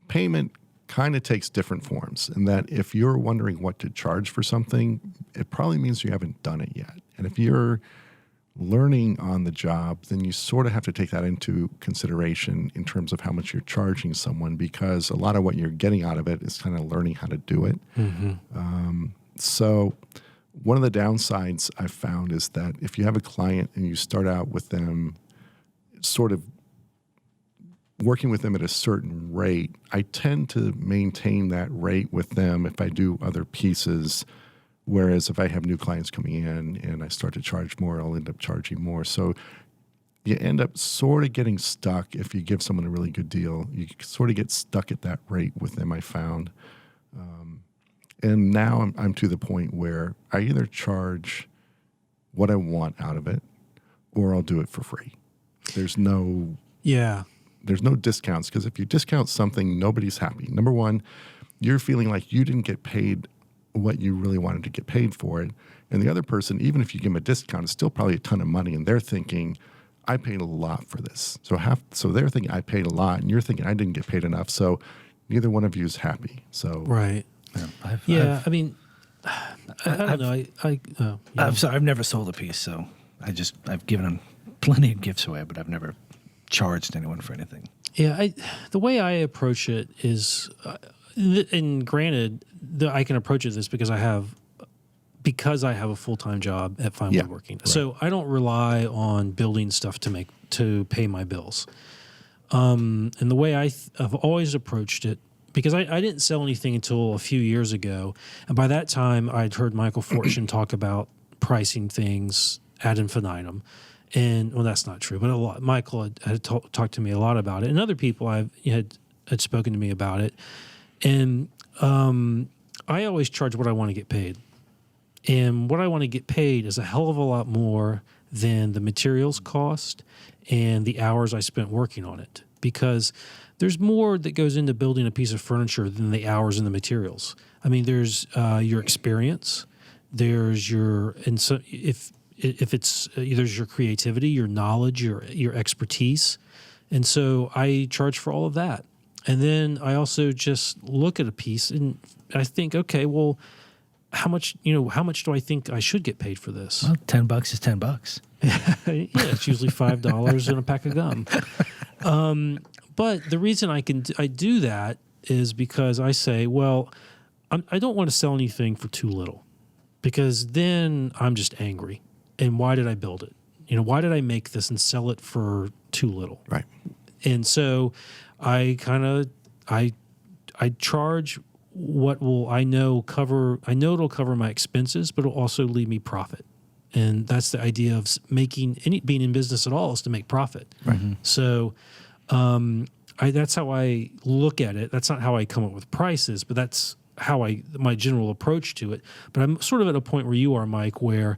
Speaker 2: payment kind of takes different forms. And that if you're wondering what to charge for something, it probably means you haven't done it yet. And if you're learning on the job, then you sort of have to take that into consideration in terms of how much you're charging someone, because a lot of what you're getting out of it is kind of learning how to do it. So one of the downsides I've found is that if you have a client and you start out with them sort of working with them at a certain rate, I tend to maintain that rate with them if I do other pieces. Whereas if I have new clients coming in and I start to charge more, I'll end up charging more. So you end up sort of getting stuck if you give someone a really good deal. You sort of get stuck at that rate with them, I found. And now I'm to the point where I either charge what I want out of it or I'll do it for free. There's no discounts, because if you discount something, nobody's happy. Number one, you're feeling like you didn't get paid what you really wanted to get paid for it. And the other person, even if you give them a discount, it's still probably a ton of money. And they're thinking, I paid a lot for this. So they're thinking I paid a lot, and you're thinking I didn't get paid enough. So neither one of you is happy. So
Speaker 3: right. I mean, I don't know.
Speaker 1: I'm sorry, I've never sold a piece, so I've given them plenty of gifts away, but I've never charged anyone for anything.
Speaker 3: Yeah, the way I approach it is, and granted, I can approach it this because I have a full-time job at Fine Woodworking. Right. So I don't rely on building stuff to pay my bills. And the way I've always approached it, because I didn't sell anything until a few years ago, and by that time I'd heard Michael Fortune talk about pricing things ad infinitum. And well, that's not true, but Michael had talked to me a lot about it, and other people had spoken to me about it. And I always charge what I want to get paid. And what I want to get paid is a hell of a lot more than the materials cost and the hours I spent working on it. Because there's more that goes into building a piece of furniture than the hours and the materials. I mean, there's your experience. There's there's your creativity, your knowledge, your expertise. And so I charge for all of that. And then I also just look at a piece and I think, okay, well, how much do I think I should get paid for this?
Speaker 1: Well, $10 is $10.
Speaker 3: Yeah, it's usually $5 and a pack of gum. But the reason I do that is because I say, well, I don't want to sell anything for too little, because then I'm just angry. And why did I build it? Why did I make this and sell it for too little?
Speaker 2: Right.
Speaker 3: And so I charge what I know it'll cover my expenses, but it'll also leave me profit. And that's the idea of being in business at all, is to make profit.
Speaker 2: Right.
Speaker 3: So that's how I look at it. That's not how I come up with prices, but that's how my general approach to it. But I'm sort of at a point where you are, Mike, where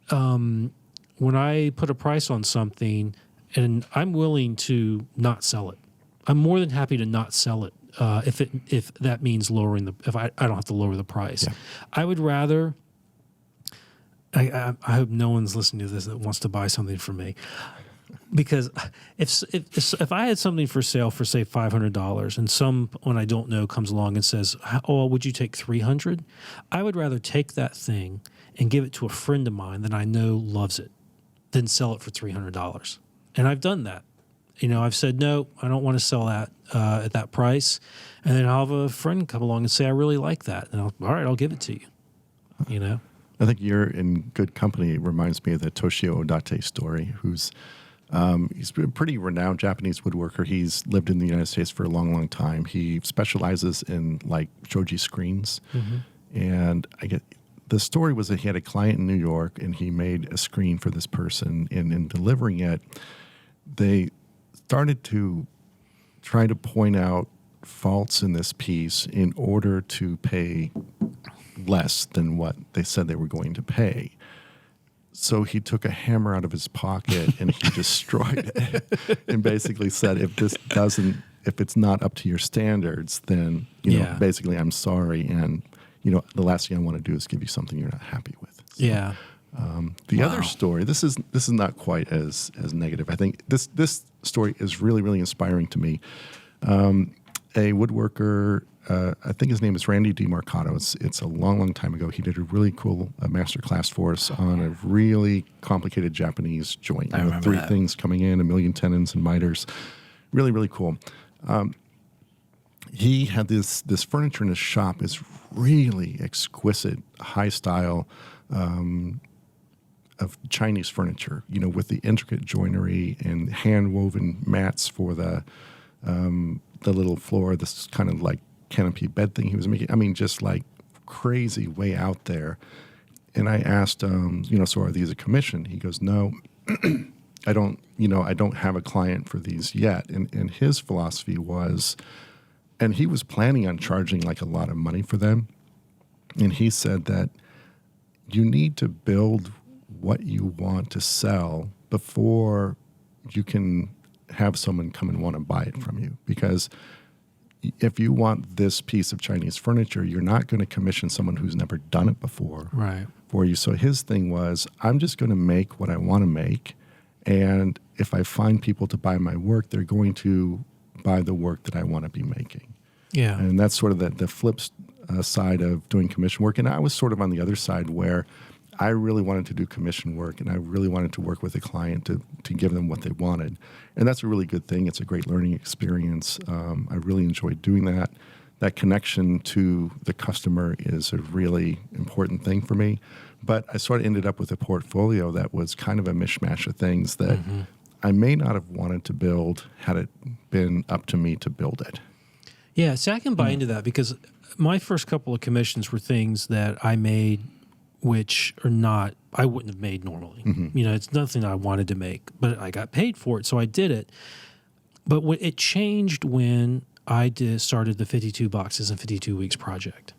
Speaker 3: when I put a price on something and I'm willing to not sell it, I'm more than happy to not sell it if that means if I don't have to lower the price. Yeah. I would rather. I hope no one's listening to this that wants to buy something from me, because if I had something for sale for say $500 and someone I don't know comes along and says, "Oh, would you take $300?" I would rather take that thing and give it to a friend of mine that I know loves it than sell it for $300. And I've done that. I've said, no, I don't want to sell that at that price. And then I'll have a friend come along and say, I really like that. And all right, I'll give it to you.
Speaker 2: I think you're in good company. It reminds me of the Toshio Odate story, he's a pretty renowned Japanese woodworker. He's lived in the United States for a long, long time. He specializes in shoji screens. Mm-hmm. And the story was that he had a client in New York and he made a screen for this person. And in delivering it, they started to try to point out faults in this piece in order to pay less than what they said they were going to pay. So he took a hammer out of his pocket and he destroyed it and basically said, if it's not up to your standards, then, basically I'm sorry. And, the last thing I want to do is give you something you're not happy with. So,
Speaker 3: yeah.
Speaker 2: The other story, this is not quite as negative. I think this story is really, really inspiring to me. a woodworker. I think his name is Randy DeMarcato. It's a long, long time ago. He did a really cool master class for us on a really complicated Japanese joint.
Speaker 1: I remember
Speaker 2: three
Speaker 1: that.
Speaker 2: things coming in, a million tenons and miters. Really, really cool. He had this furniture in his shop. It's really exquisite, high style of Chinese furniture. With the intricate joinery and hand woven mats for the little floor. This kind of like canopy bed thing he was making. I mean, just like crazy, way out there. And I asked, so are these a commission? He goes, no, I don't have a client for these yet. And his philosophy was, and he was planning on charging like a lot of money for them. And he said that you need to build what you want to sell before you can have someone come and want to buy it from you. Because if you want this piece of Chinese furniture, you're not going to commission someone who's never done it before for you. So his thing was, I'm just going to make what I want to make. And if I find people to buy my work, they're going to buy the work that I want to be making.
Speaker 3: Yeah.
Speaker 2: And that's sort of the flip side of doing commission work. And I was sort of on the other side where I really wanted to do commission work, and I really wanted to work with a client to give them what they wanted. And that's a really good thing. It's a great learning experience. I really enjoyed doing that. That connection to the customer is a really important thing for me. But I sort of ended up with a portfolio that was kind of a mishmash of things that I may not have wanted to build had it been up to me to build it.
Speaker 3: Yeah, see, I can buy into that because my first couple of commissions were things that I made which are not, I wouldn't have made normally. It's nothing I wanted to make, but I got paid for it, so I did it. But it changed when I started the 52 Boxes in 52 Weeks project.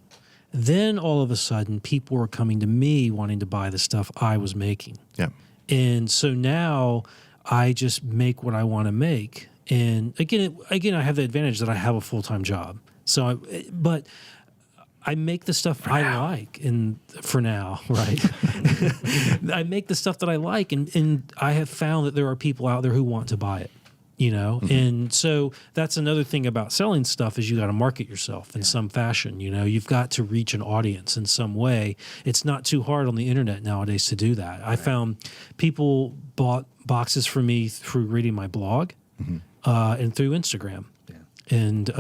Speaker 3: Then all of a sudden, people were coming to me wanting to buy the stuff I was making.
Speaker 2: Yeah.
Speaker 3: And so now I just make what I want to make. And again, I have the advantage that I have a full-time job. So, but I make the stuff I like, and for now, right? I make the stuff that I like, and I have found that there are people out there who want to buy it, And so that's another thing about selling stuff is you got to market yourself in some fashion. You've got to reach an audience in some way. It's not too hard on the internet nowadays to do that. I found people bought boxes for me through reading my blog and through Instagram. And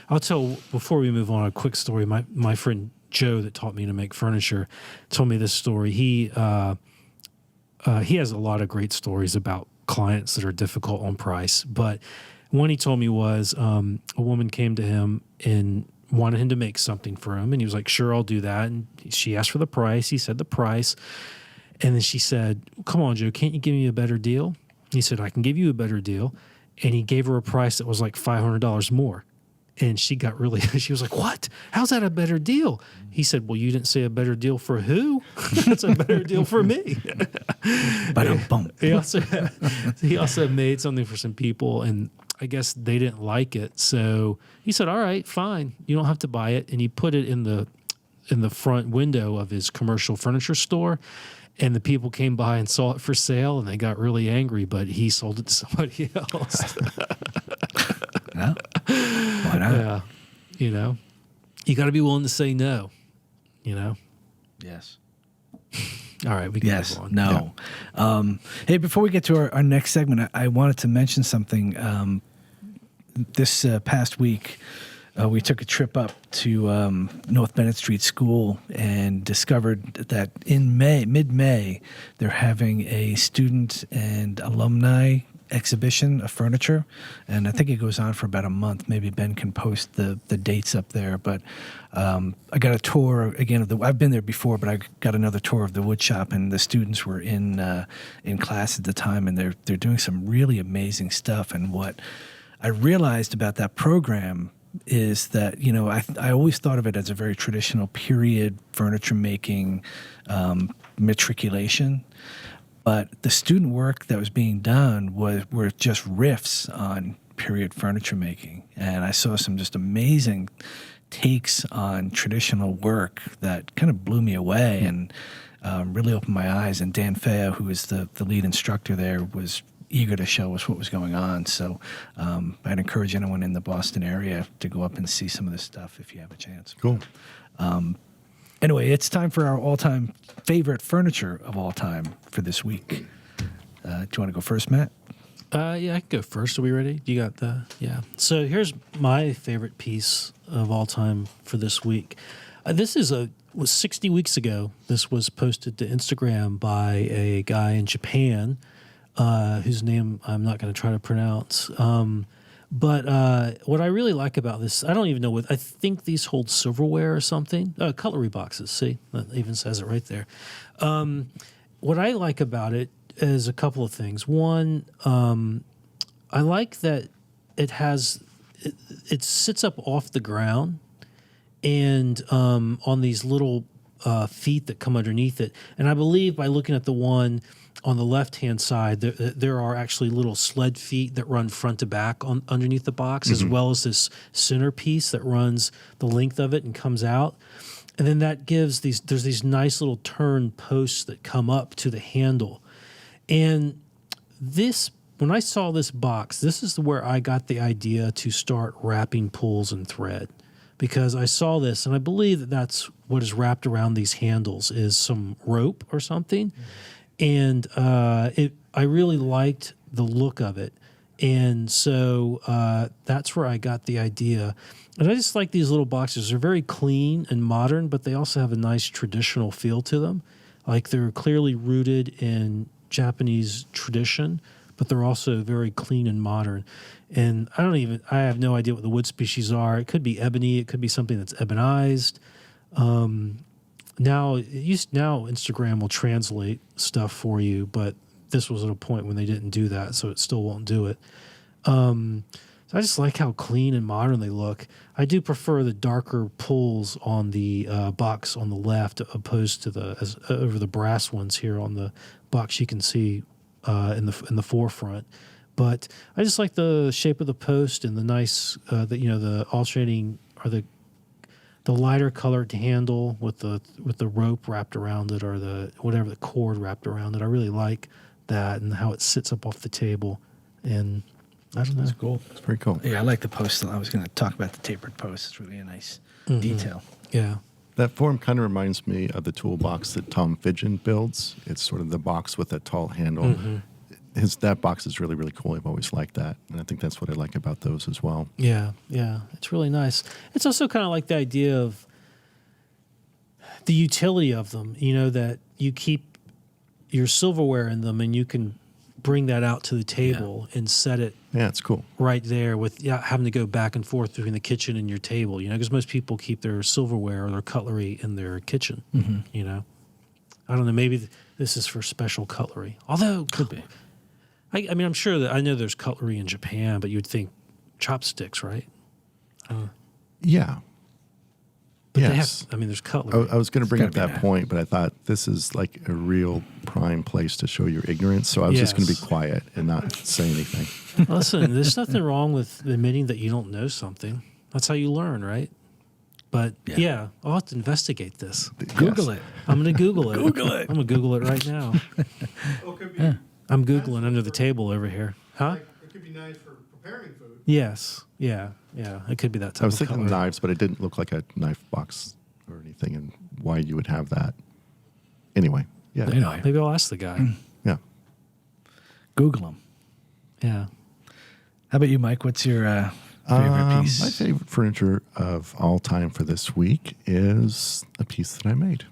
Speaker 3: I'll tell, before we move on, a quick story. My friend Joe that taught me to make furniture told me this story. He has a lot of great stories about clients that are difficult on price. But one he told me was a woman came to him and wanted him to make something for him. And he was like, sure, I'll do that. And she asked for the price. He said the price. And then she said, come on, Joe, can't you give me a better deal? He said, I can give you a better deal. And he gave her a price that was like $500 more. And she got she was like, what? How's that a better deal? He said, well, you didn't say a better deal for who? That's a better deal for me. He also made something for some people, and I guess they didn't like it. So he said, all right, fine. You don't have to buy it. And he put it in the front window of his commercial furniture store. And the people came by and saw it for sale, and they got really angry, but he sold it to somebody else.
Speaker 1: Yeah. Why not?
Speaker 3: Yeah. You got to be willing to say no,
Speaker 1: Yes.
Speaker 3: All right, we can move on.
Speaker 1: No. Yeah. Hey, before we get to our next segment, I wanted to mention something. This past week, we took a trip up to North Bennett Street School and discovered that in mid-May, they're having a student and alumni exhibition of furniture, and I think it goes on for about a month. Maybe Ben can post the dates up there, but I got a tour again of I've been there before, but I got another tour of the wood shop, and the students were in class at the time, and they're doing some really amazing stuff. And what I realized about that program is that, I always thought of it as a very traditional period furniture making matriculation. But the student work that was being done were just riffs on period furniture making. And I saw some just amazing takes on traditional work that kind of blew me away and really opened my eyes. And Dan Fea, who is the lead instructor there, eager to show us what was going on. So I'd encourage anyone in the Boston area to go up and see some of this stuff if you have a chance.
Speaker 2: Cool.
Speaker 1: Anyway, it's time for our all-time favorite furniture of all time for this week. Do you want to go first, Matt?
Speaker 3: Yeah, I can go first. Are we ready? You got the yeah. So here's my favorite piece of all time for this week. This was 60 weeks ago. This was posted to Instagram by a guy in Japan, whose name I'm not going to try to pronounce. But what I really like about this, I don't even know what, I think these hold silverware or something. Cutlery boxes, see? That even says it right there. What I like about it is a couple of things. One, I like that it sits up off the ground and on these little feet that come underneath it. And I believe by looking at the one on the left-hand side, there are actually little sled feet that run front to back underneath the box, as well as this centerpiece that runs the length of it and comes out. And then that gives there's these nice little turn posts that come up to the handle. And when I saw this box, this is where I got the idea to start wrapping pulls and thread. Because I saw this, and I believe that that's what is wrapped around these handles is some rope or something. And I really liked the look of it. And so that's where I got the idea. And I just like these little boxes. They're very clean and modern, but they also have a nice traditional feel to them. Like they're clearly rooted in Japanese tradition, but they're also very clean and modern. And I have no idea what the wood species are. It could be ebony. It could be something that's ebonized. Now Instagram will translate stuff for you, but this was at a point when they didn't do that, so it still won't do it. So I just like how clean and modern they look. I do prefer the darker pulls on the box on the left opposed to over the brass ones here on the box you can see in the forefront. But I just like the shape of the post and the nice the alternating or the lighter colored handle with the rope wrapped around it or the cord wrapped around it. I really like that and how it sits up off the table. And I don't know.
Speaker 1: That's cool.
Speaker 2: It's pretty cool.
Speaker 1: Yeah, I like the post. I was going to talk about the tapered post. It's really a nice detail.
Speaker 3: Yeah.
Speaker 2: That form kind of reminds me of the toolbox that Tom Fidgen builds. It's sort of the box with a tall handle. That box is really, really cool. I've always liked that. And I think that's what I like about those as well.
Speaker 3: Yeah. It's really nice. It's also kind of like the idea of the utility of them, that you keep your silverware in them and you can bring that out to the table and set it
Speaker 2: it's cool
Speaker 3: right there without having to go back and forth between the kitchen and your table, because most people keep their silverware or their cutlery in their kitchen, I don't know, maybe this is for special cutlery. Although,
Speaker 1: Could be.
Speaker 3: I mean, I'm sure that I know there's cutlery in Japan, but you'd think chopsticks, right?
Speaker 2: Yeah.
Speaker 3: But
Speaker 2: yes.
Speaker 3: there's cutlery.
Speaker 2: I was going to bring up
Speaker 1: gotta be
Speaker 2: that
Speaker 1: that.
Speaker 2: point, but I thought this is like a real prime place to show your ignorance. So I was just going to be
Speaker 3: Yes.
Speaker 2: quiet and not say anything.
Speaker 3: Listen, there's nothing wrong with admitting that you don't know something. That's how you learn, right? But yeah I'll have to investigate this.
Speaker 1: Google it.
Speaker 3: I'm going to Google it.
Speaker 1: Google it.
Speaker 3: I'm going to Google it right now.
Speaker 4: Well, it could be,
Speaker 3: I'm Googling under the table over here. Huh?
Speaker 4: it could be nice for preparing food.
Speaker 3: Yes. Yeah. It could be that type
Speaker 2: I was
Speaker 3: of
Speaker 2: thinking
Speaker 3: cutlery.
Speaker 2: knives, but it didn't look like a knife box or anything, and why you would have that. Anyway, yeah.
Speaker 1: Anyway,
Speaker 3: Maybe I'll ask the guy.
Speaker 2: Yeah.
Speaker 1: Google them.
Speaker 3: Yeah.
Speaker 1: How about you, Mike? What's your favorite piece?
Speaker 2: My favorite furniture of all time for this week is a piece that I made.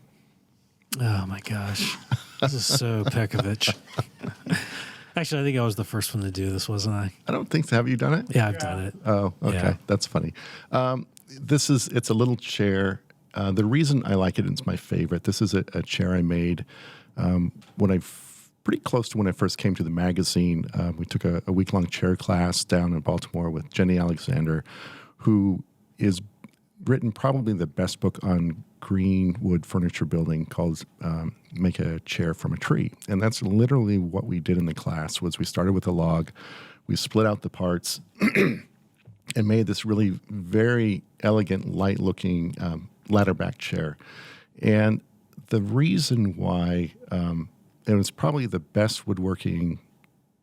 Speaker 3: Oh my gosh. This is so Pekovich. Actually, I think I was the first one to do this, wasn't I?
Speaker 2: I don't think so. Have you done it?
Speaker 3: Yeah, I've done it.
Speaker 2: Oh, okay.
Speaker 3: Yeah.
Speaker 2: That's funny. It's a little chair. The reason I like it, it's my favorite. This is a chair I made pretty close to when I first came to the magazine. We took a week-long chair class down in Baltimore with Jenny Alexander, who is written probably the best book on green wood furniture building called Make a Chair from a Tree. And that's literally what we did in the class. Was we started with a log, we split out the parts, and made this really very elegant, light-looking ladder-back chair. And the reason why it was probably the best woodworking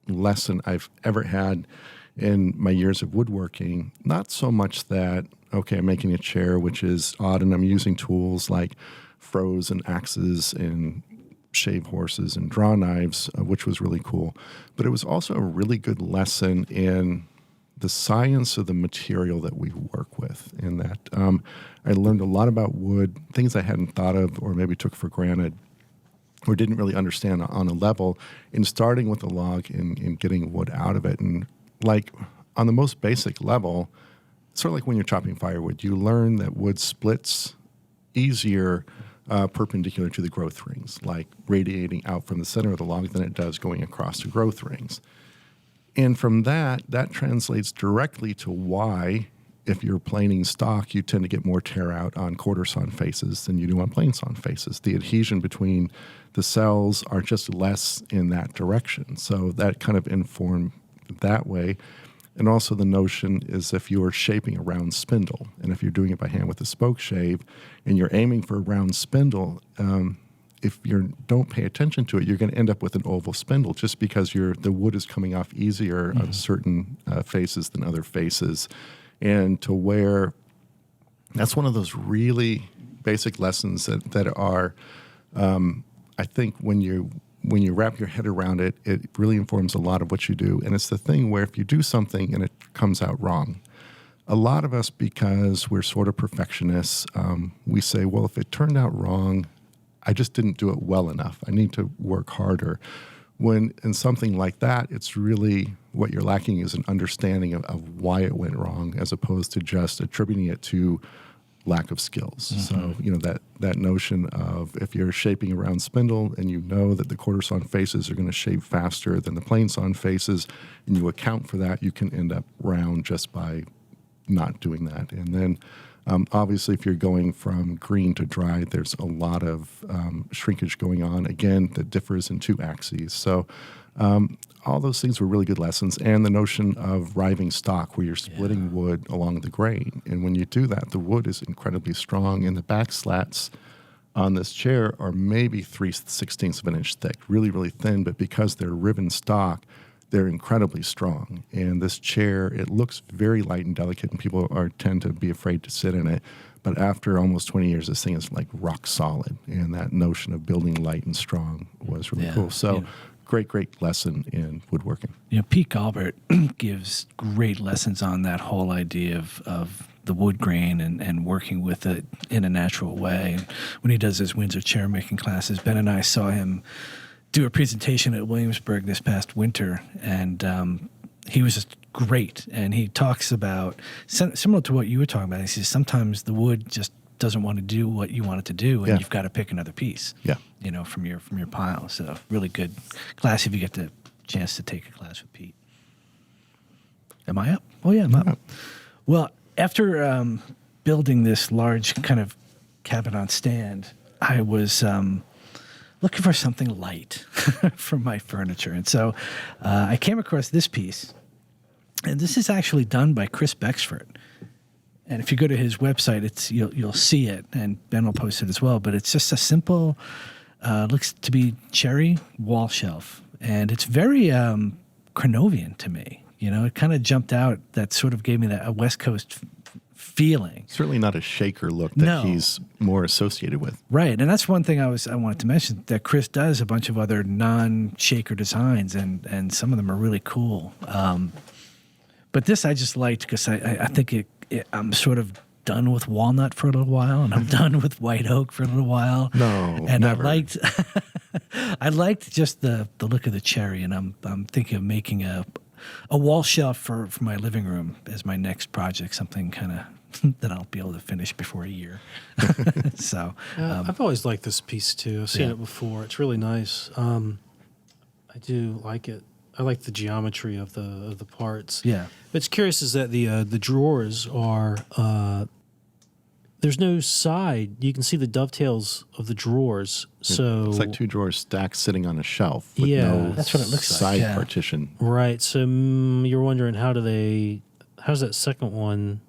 Speaker 2: lesson I've ever had in my years of woodworking. Not so much that, okay, I'm making a chair, which is odd, and I'm using tools like froes and axes and shave horses and draw knives, which was really cool. But it was also a really good lesson in the science of the material that we work with, in that I learned a lot about wood, things I hadn't thought of or maybe took for granted or didn't really understand on a level, in starting with a log and getting wood out of it. And like on the most basic level, sort of like when you're chopping firewood, you learn that wood splits easier perpendicular to the growth rings, like radiating out from the center of the log than it does going across the growth rings. And from that translates directly to why, if you're planing stock, you tend to get more tear out on quarter sawn faces than you do on plane sawn faces. The adhesion between the cells are just less in that direction. So that kind of informed that way. And also the notion is if you're shaping a round spindle, and if you're doing it by hand with a spoke shave, and you're aiming for a round spindle, if you don't pay attention to it, you're going to end up with an oval spindle just because the wood is coming off easier on certain faces than other faces. And to where that's one of those really basic lessons that are, I think when you wrap your head around it, it really informs a lot of what you do. And it's the thing where if you do something and it comes out wrong, a lot of us, because we're sort of perfectionists, we say, well, if it turned out wrong, I just didn't do it well enough. I need to work harder. When in something like that, it's really what you're lacking is an understanding of why it went wrong, as opposed to just attributing it to lack of skills. So, that notion of if you're shaping a round spindle and you know that the quarter sawn faces are going to shape faster than the plane sawn faces, and you account for that, you can end up round just by not doing that. And then obviously, if you're going from green to dry, there's a lot of shrinkage going on, again, that differs in two axes. So all those things were really good lessons. And the notion of riving stock, where you're splitting wood along the grain. And when you do that, the wood is incredibly strong. And the back slats on this chair are maybe 3/16 of an inch thick, really, really thin. But because they're riven stock, they're incredibly strong. And this chair, it looks very light and delicate, and people tend to be afraid to sit in it. But after almost 20 years, this thing is like rock solid. And that notion of building light and strong was really cool. So great lesson in woodworking.
Speaker 1: Pete Galbert gives great lessons on that whole idea of the wood grain and working with it in a natural way. When he does his Windsor chair making classes, Ben and I saw him do a presentation at Williamsburg this past winter, and he was just great. And he talks about, similar to what you were talking about, he says sometimes the wood just doesn't want to do what you want it to do, and you've got to pick another piece, from your pile. So really good class if you get the chance to take a class with Pete. Am I up? Oh, yeah, I'm up. Well, after building this large kind of cabin on stand, I was looking for something light for my furniture. And so I came across this piece. And this is actually done by Chris Bexford. And if you go to his website, you'll see it, and Ben will post it as well. But it's just a simple, looks to be cherry wall shelf. And it's very Cranovian to me. It kind of jumped out. That sort of gave me a West Coast feeling.
Speaker 2: Certainly not a shaker look that he's more associated with.
Speaker 1: Right, and that's one thing I wanted to mention, that Chris does a bunch of other non-shaker designs, and some of them are really cool. But this I just liked because I think I'm sort of done with walnut for a little while, and I'm done with white oak for a little while.
Speaker 2: No,
Speaker 1: and
Speaker 2: never.
Speaker 1: I liked just the look of the cherry, and I'm thinking of making a wall shelf for my living room as my next project, something kind of that I'll be able to finish before a year. So
Speaker 3: I've always liked this piece too. I've seen it before. It's really nice. I do like it. I like the geometry of the parts.
Speaker 1: Yeah.
Speaker 3: What's curious is that the drawers are there's no side. You can see the dovetails of the drawers. So
Speaker 2: it's like two drawers stacked sitting on a shelf with no
Speaker 1: that's what it looks
Speaker 2: side
Speaker 1: like.
Speaker 2: partition.
Speaker 3: Right. So you're wondering how does that second one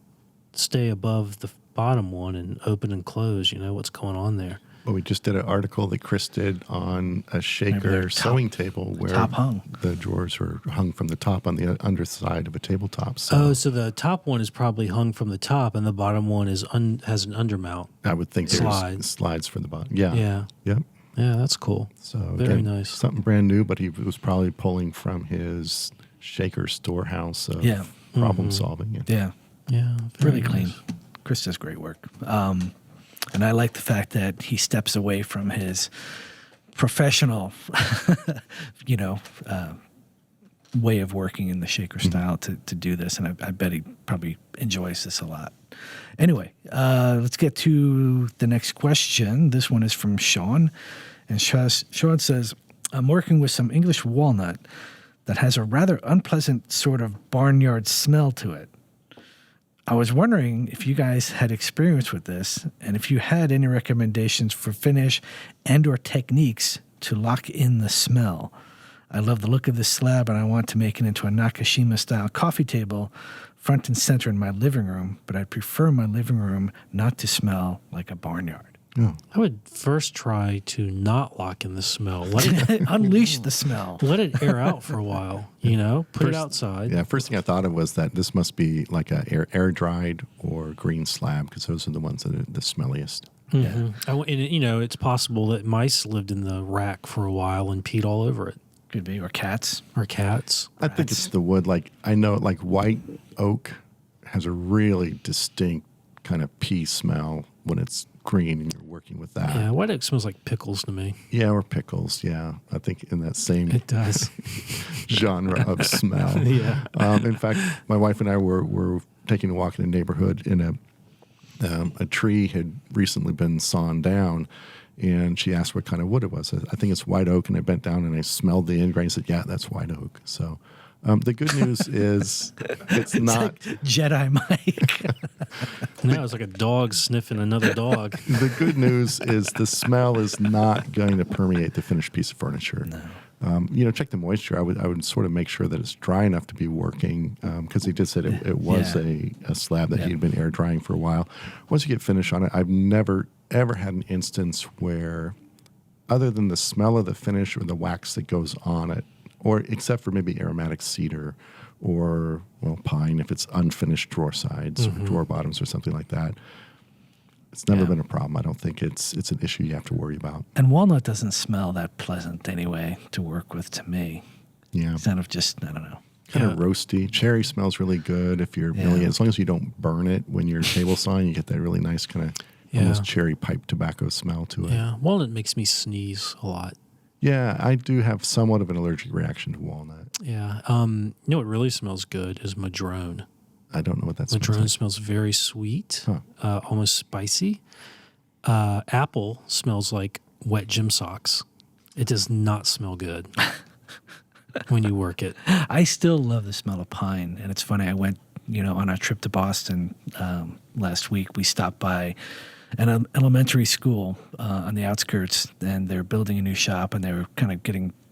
Speaker 3: stay above the bottom one and open and close? What's going on there?
Speaker 2: Well, we just did an article that Chris did on a
Speaker 1: their
Speaker 2: shaker
Speaker 1: top-
Speaker 2: sewing table where
Speaker 1: top hung.
Speaker 2: the drawers were hung from the top on the underside of a tabletop. So
Speaker 3: Oh, so the top one is probably hung from the top, and the bottom one is has an undermount.
Speaker 2: I would think there's
Speaker 3: Slides.
Speaker 2: slides for the bottom. Yeah.
Speaker 3: Yeah,
Speaker 2: Yep.
Speaker 3: yeah, that's cool.
Speaker 2: So
Speaker 3: Very
Speaker 2: again,
Speaker 3: nice.
Speaker 2: something brand new, but he was probably pulling from his shaker storehouse of
Speaker 1: Yeah.
Speaker 2: problem solving. And
Speaker 1: Yeah.
Speaker 3: Yeah,
Speaker 1: Really
Speaker 3: very
Speaker 1: clean.
Speaker 3: nice.
Speaker 1: Chris does great work. And I like the fact that he steps away from his professional, way of working in the shaker style to do this. And I bet he probably enjoys this a lot. Anyway, let's get to the next question. This one is from Sean. And Sean says, I'm working with some English walnut that has a rather unpleasant sort of barnyard smell to it. I was wondering if you guys had experience with this and if you had any recommendations for finish and or techniques to lock in the smell. I love the look of this slab and I want to make it into a Nakashima style coffee table front and center in my living room, but I'd prefer my living room not to smell like a barnyard.
Speaker 2: oh,
Speaker 3: I would first try to not lock in the smell. Let it
Speaker 1: Unleash the smell.
Speaker 3: let it air out for a while. Put it outside.
Speaker 2: yeah. First thing I thought of was that this must be like a air dried or green slab because those are the ones that are the smelliest.
Speaker 3: And it's possible that mice lived in the rack for a while and peed all over it,
Speaker 1: Could be, or cats.
Speaker 3: or cats.
Speaker 2: I think it's the wood. Like I know, like white oak has a really distinct kind of pea smell when it's green and you're working with that.
Speaker 3: Yeah, white oak smells like pickles to me.
Speaker 2: Yeah, or pickles. Yeah, I think in that same
Speaker 3: It does.
Speaker 2: genre of smell.
Speaker 3: Yeah.
Speaker 2: In fact, my wife and I were taking a walk in a neighborhood, and a tree had recently been sawn down, and she asked what kind of wood it was. I think it's white oak, and I bent down and I smelled the end grain and said, yeah, that's white oak. So the good news is it's not.
Speaker 1: Jedi Mike.
Speaker 3: Now it's like a dog sniffing another dog.
Speaker 2: The good news is the smell is not going to permeate the finished piece of furniture. No. Check the moisture. I would sort of make sure that it's dry enough to be working because he did say it was a slab that he'd been air drying for a while. Once you get finish on it, I've never ever had an instance where, other than the smell of the finish or the wax that goes on it, or except for maybe aromatic cedar or pine if it's unfinished drawer sides or drawer bottoms or something like that. It's never been a problem. I don't think it's an issue you have to worry about.
Speaker 1: And walnut doesn't smell that pleasant anyway to work with to me.
Speaker 2: Yeah.
Speaker 1: It's kind of just, I don't know.
Speaker 2: Kind of roasty. Cherry smells really good if you're really, as long as you don't burn it when you're table sawing, you get that really nice kind of almost cherry pipe tobacco smell to it.
Speaker 3: Yeah, walnut makes me sneeze a lot.
Speaker 2: Yeah, I do have somewhat of an allergic reaction to walnut.
Speaker 3: Yeah. What really smells good is madrone.
Speaker 2: I don't know what that smells
Speaker 3: Madrone
Speaker 2: like.
Speaker 3: smells very sweet,
Speaker 2: Huh.
Speaker 3: almost spicy. Apple smells like wet gym socks. It does not smell good when you work it.
Speaker 1: I still love the smell of pine. And it's funny, I went, on a trip to Boston last week. We stopped by an elementary school on the outskirts, and they're building a new shop, and they were kind of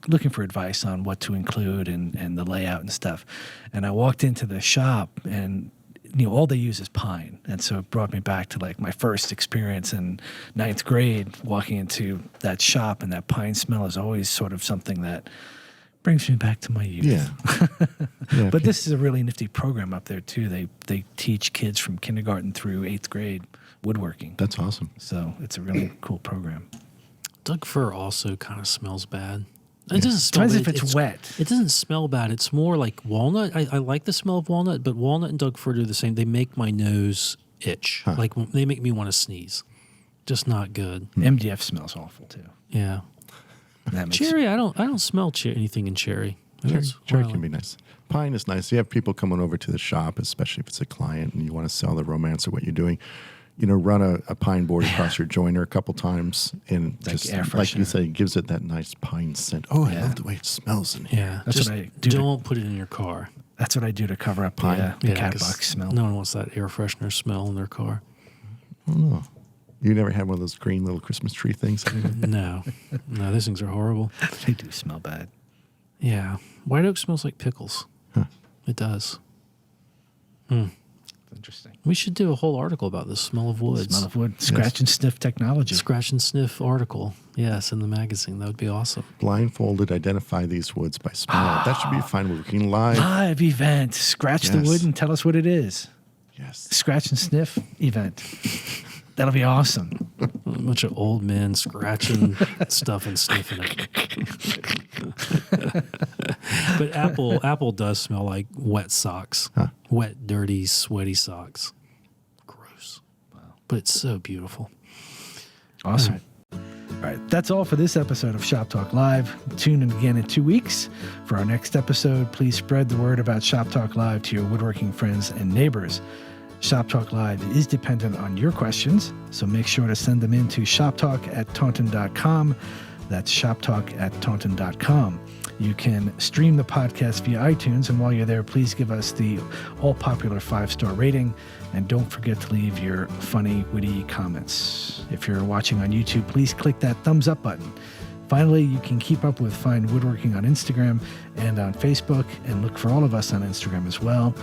Speaker 1: looking for advice on what to include and the layout and stuff. And I walked into the shop, and all they use is pine. And so it brought me back to like my first experience in ninth grade, walking into that shop, and that pine smell is always sort of something that brings me back to my youth.
Speaker 2: Yeah.
Speaker 1: But this is a really nifty program up there too. They teach kids from kindergarten through 8th grade woodworking.
Speaker 2: That's awesome.
Speaker 1: So it's a really cool program.
Speaker 3: Doug fir also kind of smells bad. It doesn't smell
Speaker 1: Depends
Speaker 3: bad.
Speaker 1: if it's wet.
Speaker 3: It doesn't smell bad. It's more like walnut. I like the smell of walnut, but walnut and Doug fir do the same. They make my nose itch.
Speaker 2: Huh.
Speaker 3: Like they make me want to sneeze. Just not good.
Speaker 1: MDF smells awful too.
Speaker 3: Yeah.
Speaker 1: That makes
Speaker 3: Cherry, I don't smell anything in cherry.
Speaker 2: Cherry can be nice. Pine is nice. You have people coming over to the shop, especially if it's a client and you want to sell the romance of what you're doing. Run a pine board across your joiner a couple times, and
Speaker 1: Like
Speaker 2: just
Speaker 1: air
Speaker 2: like you
Speaker 1: freshener.
Speaker 2: say, it gives it that nice pine scent. Oh, I
Speaker 1: Yeah.
Speaker 2: love the way it smells in here.
Speaker 3: Yeah.
Speaker 1: That's
Speaker 3: just
Speaker 1: what I do to-
Speaker 3: don't put it in your car.
Speaker 1: That's what I do to cover up
Speaker 2: Pine.
Speaker 1: the
Speaker 3: Yeah,
Speaker 1: cat
Speaker 3: 'cause
Speaker 1: box smell.
Speaker 3: No one wants that air freshener smell in their car.
Speaker 2: Oh, you never had one of those green little Christmas tree things?
Speaker 3: No. No, these things are horrible.
Speaker 1: They do smell bad.
Speaker 3: Yeah. White oak smells like pickles.
Speaker 2: Huh.
Speaker 3: It does.
Speaker 1: Doesn't Interesting.
Speaker 3: We should do a whole article about the smell of woods.
Speaker 1: Smell of wood. Scratch and sniff technology.
Speaker 3: Scratch and sniff article. Yes, in the magazine. That would be awesome.
Speaker 2: Blindfolded, identify these woods by smell. That should be a fun working live.
Speaker 1: Live event. Scratch the
Speaker 2: Yes.
Speaker 1: wood and tell us what it is.
Speaker 2: Yes.
Speaker 1: Scratch and sniff event. That'll be awesome.
Speaker 3: A bunch of old men scratching stuff and sniffing it. But apple does smell like wet socks.
Speaker 2: Huh.
Speaker 3: Wet, dirty, sweaty socks. Gross. Wow. But it's so beautiful.
Speaker 1: Awesome. All right. That's all for this episode of Shop Talk Live. Tune in again in 2 weeks for our next episode. Please spread the word about Shop Talk Live to your woodworking friends and neighbors. Shop Talk Live is dependent on your questions, so make sure to send them in to shoptalk@taunton.com. That's shoptalk@taunton.com. You can stream the podcast via iTunes, and while you're there, please give us the all-popular 5-star rating, and don't forget to leave your funny, witty comments. If you're watching on YouTube, please click that thumbs up button. Finally, you can keep up with Fine Woodworking on Instagram and on Facebook, and look for all of us on Instagram as well.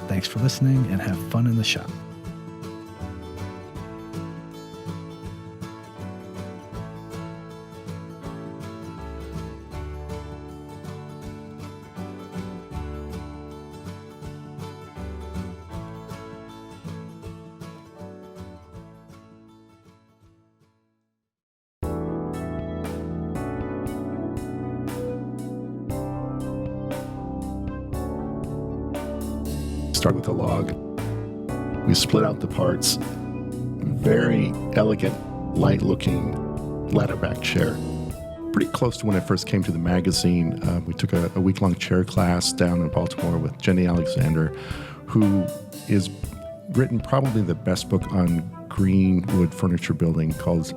Speaker 1: Thanks for listening, and have fun in the shop.
Speaker 2: Start with a log. We split out the parts. Very elegant, light-looking ladder-back chair. Pretty close to when I first came to the magazine. We took a week-long chair class down in Baltimore with Jenny Alexander, who is written probably the best book on green wood furniture building called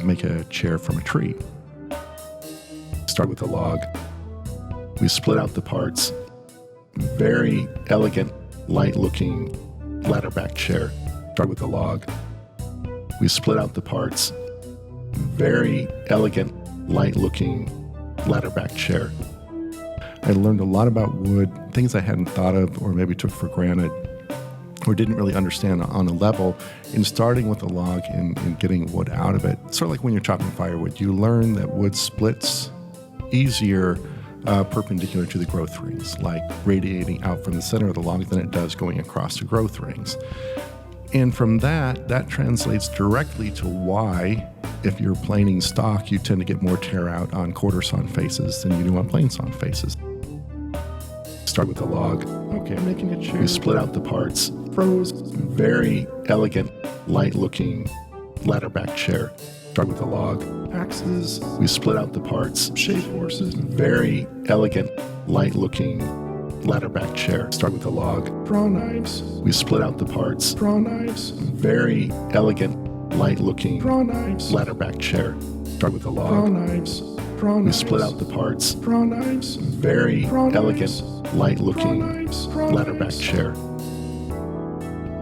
Speaker 2: Make a Chair from a Tree. Start with a log. We split out the parts. Very elegant, light-looking ladder-back chair. Start with a log. We split out the parts. Very elegant, light-looking ladder-back chair. I learned a lot about wood, things I hadn't thought of or maybe took for granted or didn't really understand on a level in starting with a log and getting wood out of it. Sort of like when you're chopping firewood, you learn that wood splits easier perpendicular to the growth rings, like radiating out from the center of the log than it does going across the growth rings. And from that translates directly to why, if you're planing stock, you tend to get more tear out on quarter sawn faces than you do on plane sawn faces. Start with a log. Okay, I'm making a chair. We split out the parts. Froze. Very elegant, light-looking ladder-back chair. Start with a log. Axes. We split out the parts. Shave horses. Very elegant, light-looking ladder-back chair. Start with a log. Draw knives. We split out the parts. Draw knives. Very elegant, light-looking draw knives. Ladder-back chair. Start with a log. Draw knives. Draw knives. We split out the parts. Draw knives. Very elegant, light-looking ladder-back chair.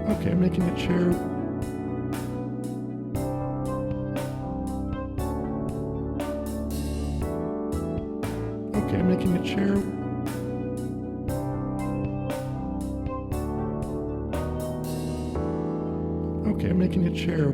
Speaker 2: Okay, I'm making a chair. Okay, I'm making a chair. Okay, I'm making a chair.